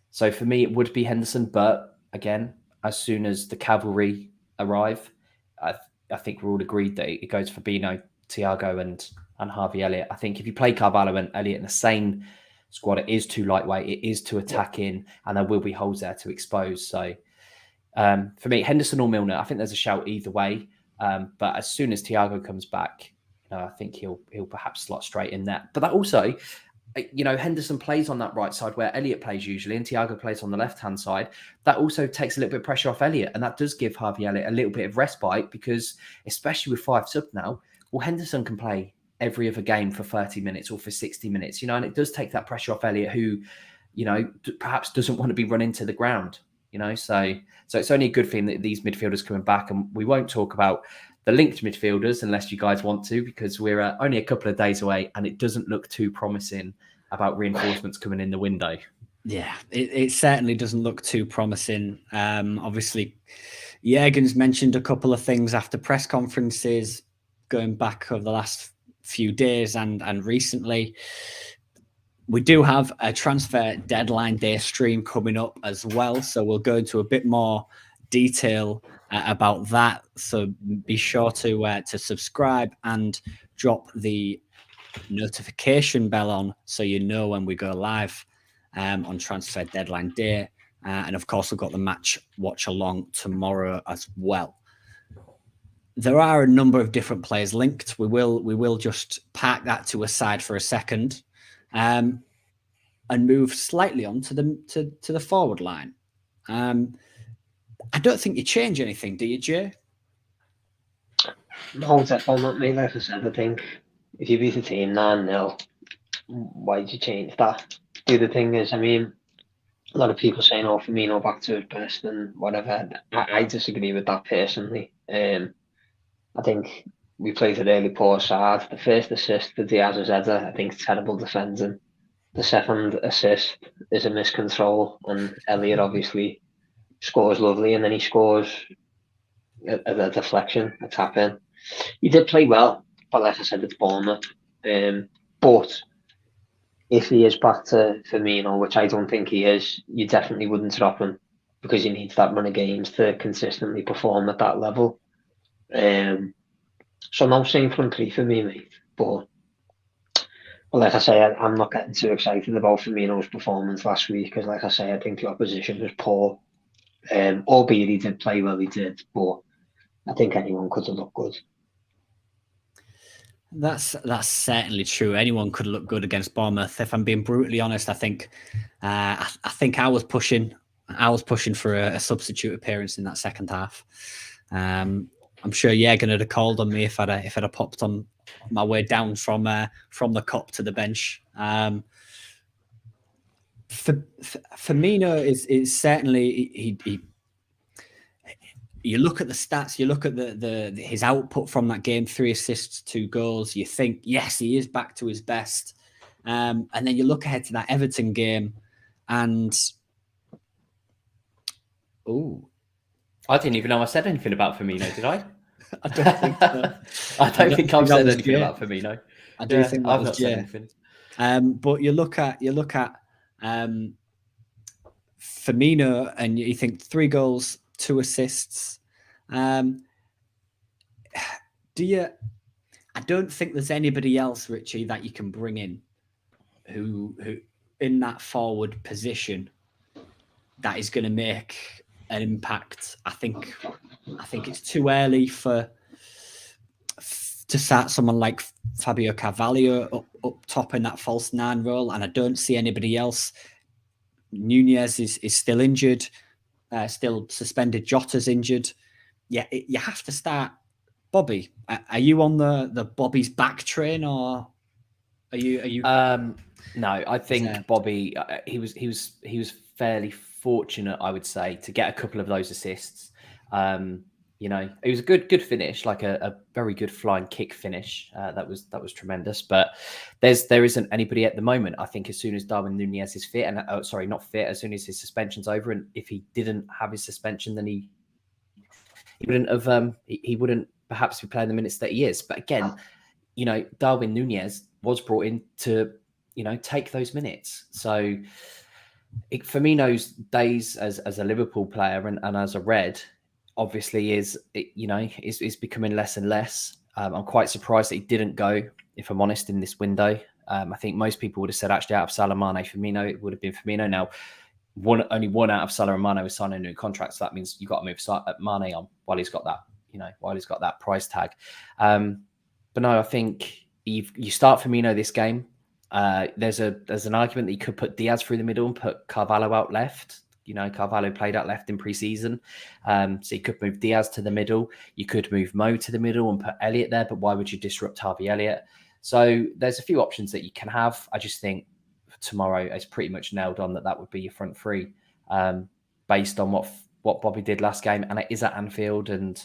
So for me, it would be Henderson. But again, as soon as the cavalry arrive, I think we're all agreed that it goes Firmino, Thiago, and Harvey Elliott. I think if you play Carvalho and Elliott in the same squad, it is too lightweight, it is too attacking, and there will be holes there to expose. So for me, Henderson or Milner, I think there's a shout either way. But as soon as Thiago comes back, I think he'll perhaps slot straight in there. But that also, Henderson plays on that right side where Elliott plays usually, and Thiago plays on the left-hand side. That also takes a little bit of pressure off Elliott, and that does give Harvey Elliott a little bit of respite because, especially with 5 sub now, well, Henderson can play every other game for 30 minutes or for 60 minutes, and it does take that pressure off Elliott, who, perhaps doesn't want to be run into the ground, So it's only a good thing that these midfielders coming back, and we won't talk about the linked midfielders unless you guys want to, because we're only a couple of days away, and it doesn't look too promising about reinforcements coming in the window. Yeah, it certainly doesn't look too promising. Obviously, Jurgen's mentioned a couple of things after press conferences going back over the last few days and recently. We do have a transfer deadline day stream coming up as well, so we'll go into a bit more detail about that. So be sure to subscribe and drop the notification bell on so you know when we go live on transfer deadline day. And of course, we've got the match watch along tomorrow as well. There are a number of different players linked. We will just park that to a side for a second, and move slightly on to the forward line. I don't think you change anything, do you, Jay? No, definitely not me. Like I said, I think if you beat a team 9-0, why'd you change that? The other thing is, a lot of people saying, Firmino back to his best and whatever. I disagree with that personally. I think we played a really poor side. The first assist to Diaz's header, I think, terrible defending. The second assist is a miscontrol, and Elliott obviously scores lovely, and then he scores a deflection, a tap in. He did play well, but like I said, it's Bournemouth. But if he is back to Firmino, which I don't think he is, you definitely wouldn't drop him because you need that run of games to consistently perform at that level. So no saying front three for me, mate. But like I say, I'm not getting too excited about Firmino's performance last week because, like I say, I think the opposition was poor. Albeit he did play well, he did, but I think anyone could have looked good. That's certainly true. Anyone could look good against Bournemouth. If I'm being brutally honest, I think I was pushing for a substitute appearance in that second half. I'm sure Jurgen would have called on me if I'd have popped on my way down from the cop to the bench. Firmino is certainly he. You look at the stats, you look at his output from that game, 3 assists, 2 goals. You think, yes, he is back to his best. And then you look ahead to that Everton game, and I didn't even know I said anything about Firmino, did I? I don't think so. I don't think I've said anything about Firmino. I do think that I've was not said anything. But you look at Firmino, and you think 3 goals, 2 assists. I don't think there's anybody else, Richie, that you can bring in who in that forward position that is going to make an impact. I think it's too early to start someone like Fabio Carvalho up top in that false 9 role, and I don't see anybody else. Nunez is still injured, still suspended. Jota's injured. Yeah, you have to start Bobby. Are you on the Bobby's back train, or are you? No, I think Bobby. He was fairly fortunate, I would say, to get a couple of those assists. It was a good finish, like a very good flying kick finish. That was tremendous. But there isn't anybody at the moment. I think as soon as Darwin Nunez is fit, and not fit, as soon as his suspension's over, and if he didn't have his suspension, then he wouldn't have. He wouldn't perhaps be playing the minutes that he is. But again, Darwin Nunez was brought in to take those minutes. So Firmino's days as a Liverpool player and as a Red obviously is becoming less and less. I'm quite surprised that he didn't go, if I'm honest, in this window. I think most people would have said actually out of Salah, Mane, Firmino, it would have been Firmino. Now, only one out of Salah and Mane was signing a new contract, so that means you got to move Mane on while he's got that price tag. But no, I think you start Firmino this game. There's an argument that you could put Diaz through the middle and put Carvalho out left. Carvalho played out left in pre-season. So you could move Diaz to the middle. You could move Mo to the middle and put Elliott there, but why would you disrupt Harvey Elliott? So there's a few options that you can have. I just think tomorrow it's pretty much nailed on that would be your front three, based on what Bobby did last game. And it is at Anfield, and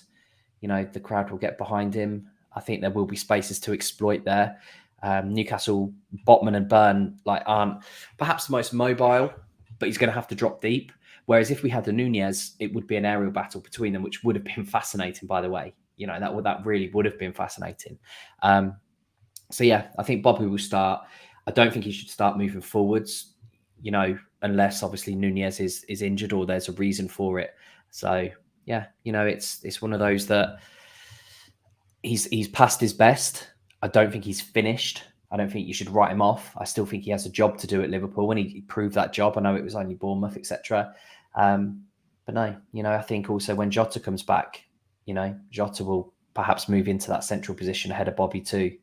the crowd will get behind him. I think there will be spaces to exploit there. Newcastle, Botman and Burn aren't perhaps the most mobile, but he's going to have to drop deep. Whereas if we had the Nunez, it would be an aerial battle between them, which would have been fascinating, by the way. That really would have been fascinating. So yeah, I think Bobby will start. I don't think he should start moving forwards, unless obviously Nunez is injured or there's a reason for it. So yeah, it's one of those that he's past his best. I don't think he's finished. I don't think you should write him off. I still think he has a job to do at Liverpool, and he proved that job. I know it was only Bournemouth, etc. But no, I think also when Jota comes back, Jota will perhaps move into that central position ahead of Bobby too.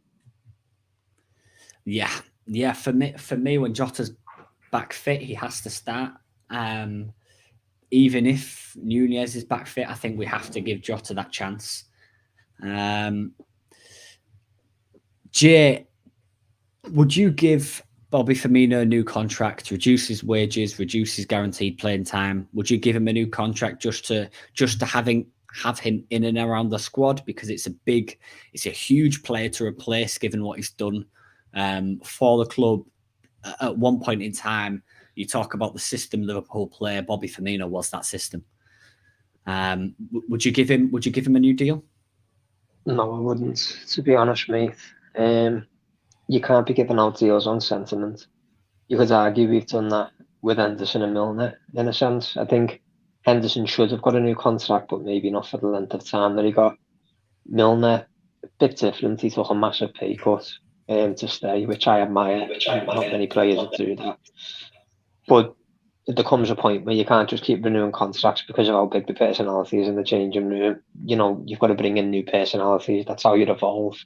Yeah. For me, when Jota's back fit, he has to start. Even if Nunez is back fit, I think we have to give Jota that chance. Jay, would you give Bobby Firmino a new contract, reduce his wages, reduce his guaranteed playing time? Would you give him a new contract just to have him in and around the squad? Because it's a huge player to replace, given what he's done for the club. At one point in time, you talk about the system Liverpool play. Bobby Firmino was that system. Would you give him a new deal? No, I wouldn't. To be honest, mate. You can't be giving out deals on sentiment. You could argue we've done that with Henderson and Milner, in a sense. I think Henderson should have got a new contract, but maybe not for the length of time that he got. Milner, a bit different. He took a massive pay cut to stay, which I admire. Not many players do that. But there comes a point where you can't just keep renewing contracts because of how big the personality is in the changing room. You've got to bring in new personalities. That's how you evolve.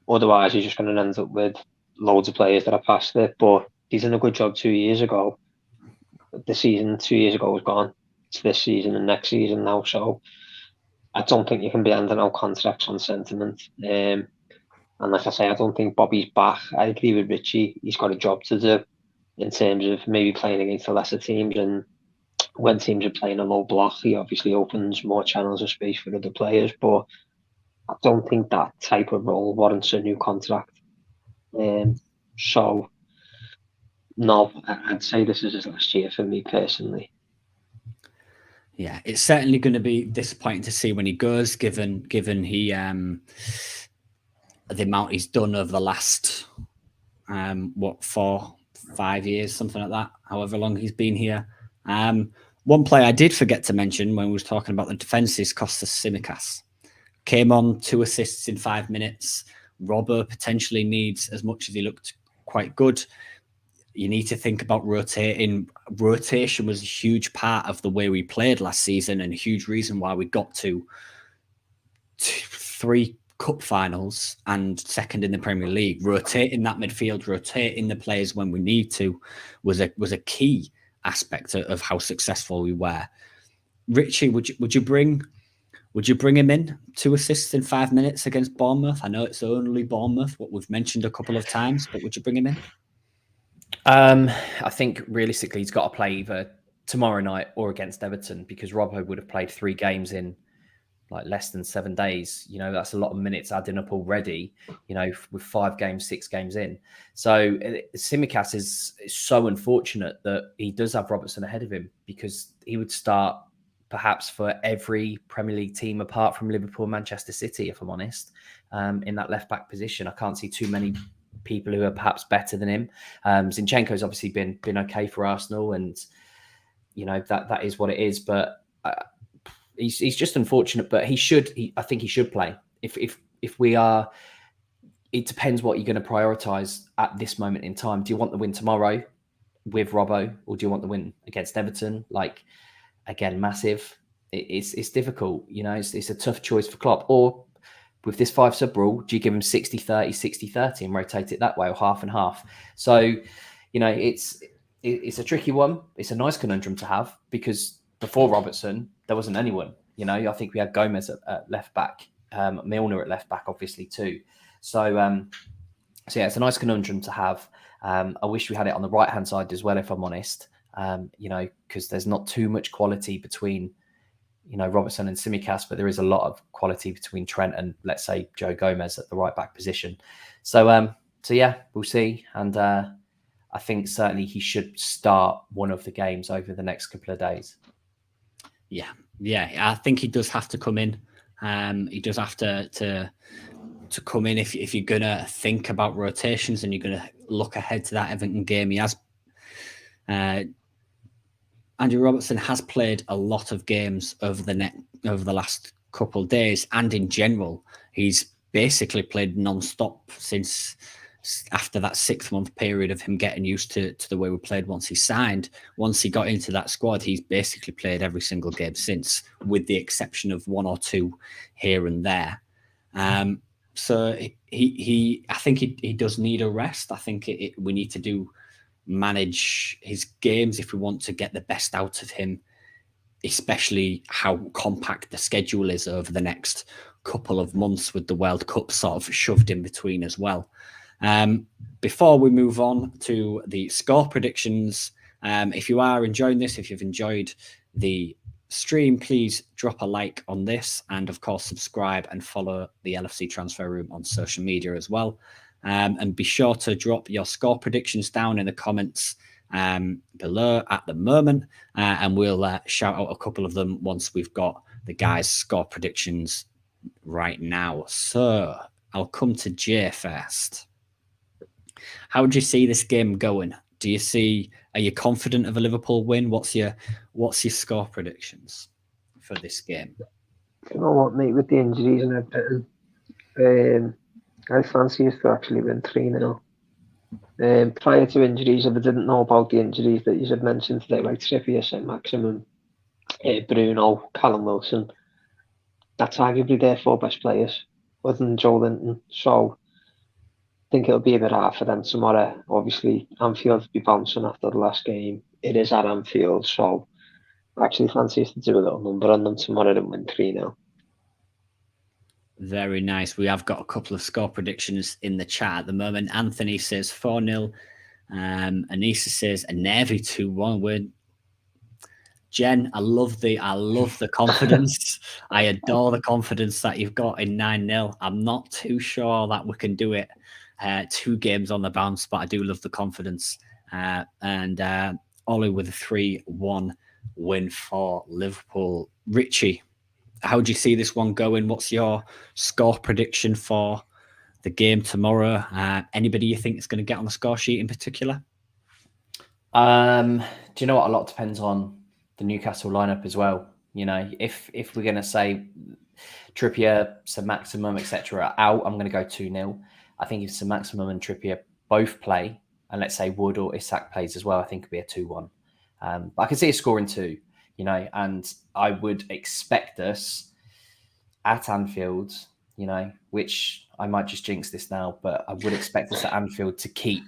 Otherwise, you're just going to end up with loads of players that are past it. But he's done a good job 2 years ago. The season 2 years ago was gone. It's this season and next season now. So I don't think you can be handing out contracts on sentiment. And like I say, I don't think Bobby's back. I agree with Richie. He's got a job to do in terms of maybe playing against the lesser teams. And when teams are playing a low block, he obviously opens more channels of space for other players. But I don't think that type of role warrants a new contract. So, no, I'd say this is his last year for me personally. Yeah, it's certainly going to be disappointing to see when he goes, given he the amount he's done over the last 4-5 years, something like that, however long he's been here. One player I did forget to mention when we was talking about the defences, Kostas Tsimikas. Came on 2 assists in 5 minutes. Robbo potentially needs, as much as he looked quite good, you need to think about rotating. Rotation was a huge part of the way we played last season and a huge reason why we got to 3 cup finals and second in the Premier League. Rotating that midfield, rotating the players when we need to was a key aspect of how successful we were. Richie, would you bring him in? 2 assists in 5 minutes against Bournemouth. I know it's only Bournemouth, what we've mentioned a couple of times, but would you bring him in? I think realistically he's got to play either tomorrow night or against Everton, because Robbo would have played 3 games in less than 7 days. That's a lot of minutes adding up already, with 5 games, 6 games in. So Tsimikas is so unfortunate that he does have Robertson ahead of him, because he would start perhaps for every Premier League team apart from Liverpool, Manchester City, if I'm honest, in that left-back position. I can't see too many people who are perhaps better than him. Zinchenko's obviously been okay for Arsenal, and that is what it is. But he's just unfortunate, but I think he should play. If we are, it depends what you're going to prioritise at this moment in time. Do you want the win tomorrow with Robbo, or do you want the win against Everton? Like, again, massive. It's difficult, you know. It's a tough choice for Klopp. Or with this 5 sub rule, do you give him 60-30, 60-30 and rotate it that way, or half and half? So, you know, it's a tricky one. It's a nice conundrum to have, because before Robertson, there wasn't anyone. You know, I think we had Gomez at left back, Milner at left back, obviously too. So yeah, it's a nice conundrum to have. I wish we had it on the right hand side as well, if I'm honest. You know, because there's not too much quality between, you know, Robertson and Tsimikas, but there is a lot of quality between Trent and, let's say, Joe Gomez at the right back position. So yeah, we'll see. And I think certainly he should start one of the games over the next couple of days. Yeah, I think he does have to come in. He does have to come in if you're going to think about rotations and you're going to look ahead to that Everton game. He has. Andrew Robertson has played a lot of games over the last couple of days, and in general, he's basically played non-stop since after that 6-month period of him getting used to the way we played once he signed. Once he got into that squad, he's basically played every single game since, with the exception of 1 or 2 here and there. So I think he does need a rest. I think we need to manage his games if we want to get the best out of him, especially how compact the schedule is over the next couple of months, with the World Cup sort of shoved in between as well. Before we move on to the score predictions, if you are enjoying this, if you've enjoyed the stream, please drop a like on this, and of course subscribe and follow the LFC Transfer Room on social media as well. And be sure to drop your score predictions down in the comments below at the moment, and we'll shout out a couple of them once we've got the guys' score predictions right now. So I'll come to Jay first. How would you see this game going? Are you confident of a Liverpool win? What's your score predictions for this game? You know what, mate, with the injuries and everything, I fancy us to actually win 3-0. Prior to injuries, if I didn't know about the injuries that you had mentioned today, like Trippier, St. Maximin, Bruno, Callum Wilson, that's arguably their 4 best players, other than Joe Linton. So I think it'll be a bit hard for them tomorrow. Obviously, Anfield will be bouncing after the last game. It is at Anfield, so I actually fancy us to do a little number on them tomorrow and win 3-0. Very nice. We have got a couple of score predictions in the chat at the moment. Anthony says 4-0. Anissa says a Navy 2-1 win. Jen, I love the confidence. I adore the confidence that you've got in 9-0. I'm not too sure that we can do it 2 games on the bounce, but I do love the confidence. And Ollie with a 3-1 win for Liverpool. Richie, how do you see this one going? What's your score prediction for the game tomorrow? Anybody you think is going to get on the score sheet in particular? Do you know what? A lot depends on the Newcastle lineup as well. You know, if we're going to say Trippier, St. Maximum, etc. out, I'm going to go 2-0. I think if St. Maximum and Trippier both play, and let's say Wood or Isak plays as well, I think it'll be a 2-1. But I can see us scoring 2. You know, and I would expect us at Anfield, you know, which I might just jinx this now, but I would expect us at Anfield to keep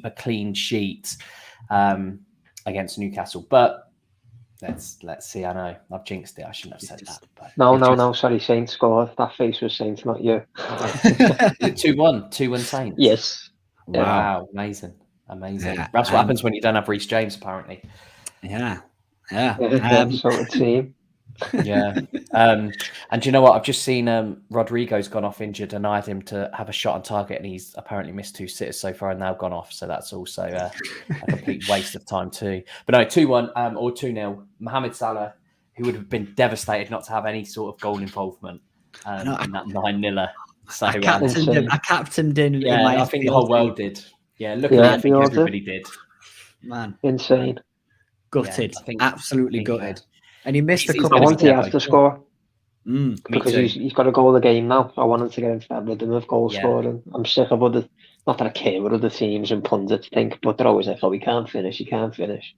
a clean sheet against Newcastle. But let's see. I know I've jinxed it. I shouldn't have said that. But no. Sorry, Saints scored. That face was Saints, not you. 2-1 Saints. Yes. Wow, amazing. Yeah. That's what happens when you don't have Reece James, apparently. Yeah. So it seems. Yeah. And do you know what? I've just seen Rodrigo's gone off injured, and I had him to have a shot on target, and he's apparently missed 2 sitters so far and now gone off. So that's also a complete waste of time too. But no, 2-1 or 2-0. Mohamed Salah, who would have been devastated not to have any sort of goal involvement in that 9-0. So I captained him. Yeah, I think the whole world did. Yeah, look at it. I think everybody did. Man, insane. Gutted. Yeah, Absolutely gutted. And he missed a He's couple I gonna of want be Diaz to score Me because too. he's got a goal a game now. I want him to get into that rhythm of goal Yeah. scoring. I'm sick of other, not that I care what other teams and pundits think, but they're always like, "Oh, he can't finish. He can't finish."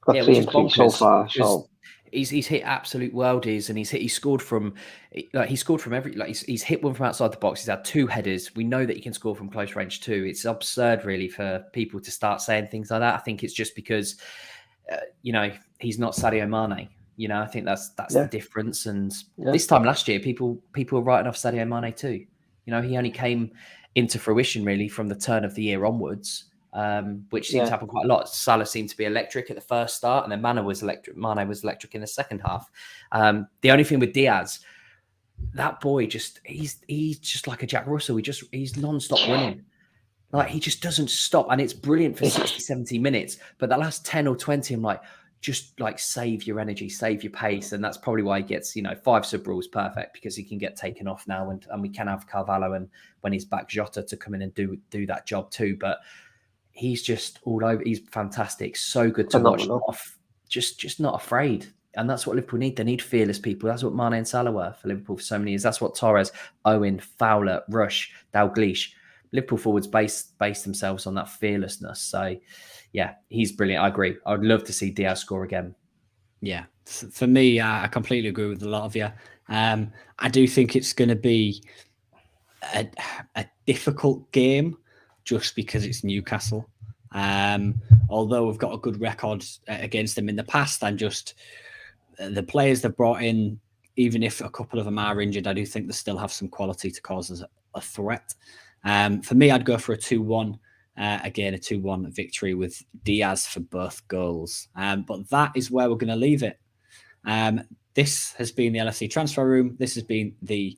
Got Yeah, 3 which and is 3 so bonkers. far. Because So he's hit absolute worldies, and he scored from every, like he's hit one from outside the box. He's had 2 headers. We know that he can score from close range too. It's absurd, really, for people to start saying things like that. I think it's just because he's not Sadio Mane. I think that's the difference. And this time last year, people were writing off Sadio Mane too. He only came into fruition really from the turn of the year onwards. Which seems to happen quite a lot. Salah seemed to be electric at the first start, and then Mane was electric in the second half. The only thing with Diaz, that boy he's just like a Jack Russell. He's non-stop running. Like, he just doesn't stop, and it's brilliant for 60, 70 minutes. But the last 10 or 20, I'm like, just like save your energy, save your pace. And that's probably why he gets, 5 sub rules perfect, because he can get taken off now, and we can have Carvalho, and when he's back, Jota to come in and do that job too. But he's just all over. He's fantastic. So good to watch. Just not afraid. And that's what Liverpool need. They need fearless people. That's what Mane and Salah were for Liverpool for so many years. That's what Torres, Owen, Fowler, Rush, Dalglish, Liverpool forwards base themselves on that fearlessness. So, yeah, he's brilliant. I agree. I'd love to see Diaz score again. Yeah, for me, I completely agree with a lot of you. I do think it's going to be a difficult game just because it's Newcastle. Although we've got a good record against them in the past, and just the players they've brought in, even if a couple of them are injured, I do think they still have some quality to cause us a threat. For me, I'd go for a 2-1. Again, a 2-1 victory with Diaz for both goals. But that is where we're going to leave it. This has been the LFC Transfer Room. This has been the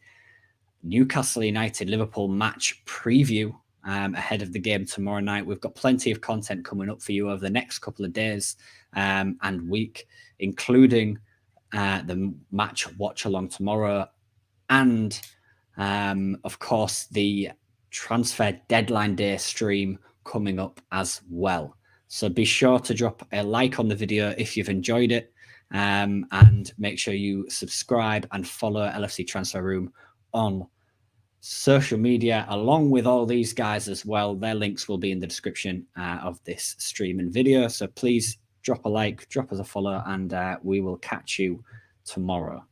Newcastle United Liverpool match preview ahead of the game tomorrow night. We've got plenty of content coming up for you over the next couple of days and week, including the match watch along tomorrow and, of course, the transfer deadline day stream coming up as well. So be sure to drop a like on the video if you've enjoyed it, and make sure you subscribe and follow LFC Transfer Room on social media, along with all these guys as well. Their links will be in the description of this stream and video. So please drop a like, drop us a follow, and we will catch you tomorrow.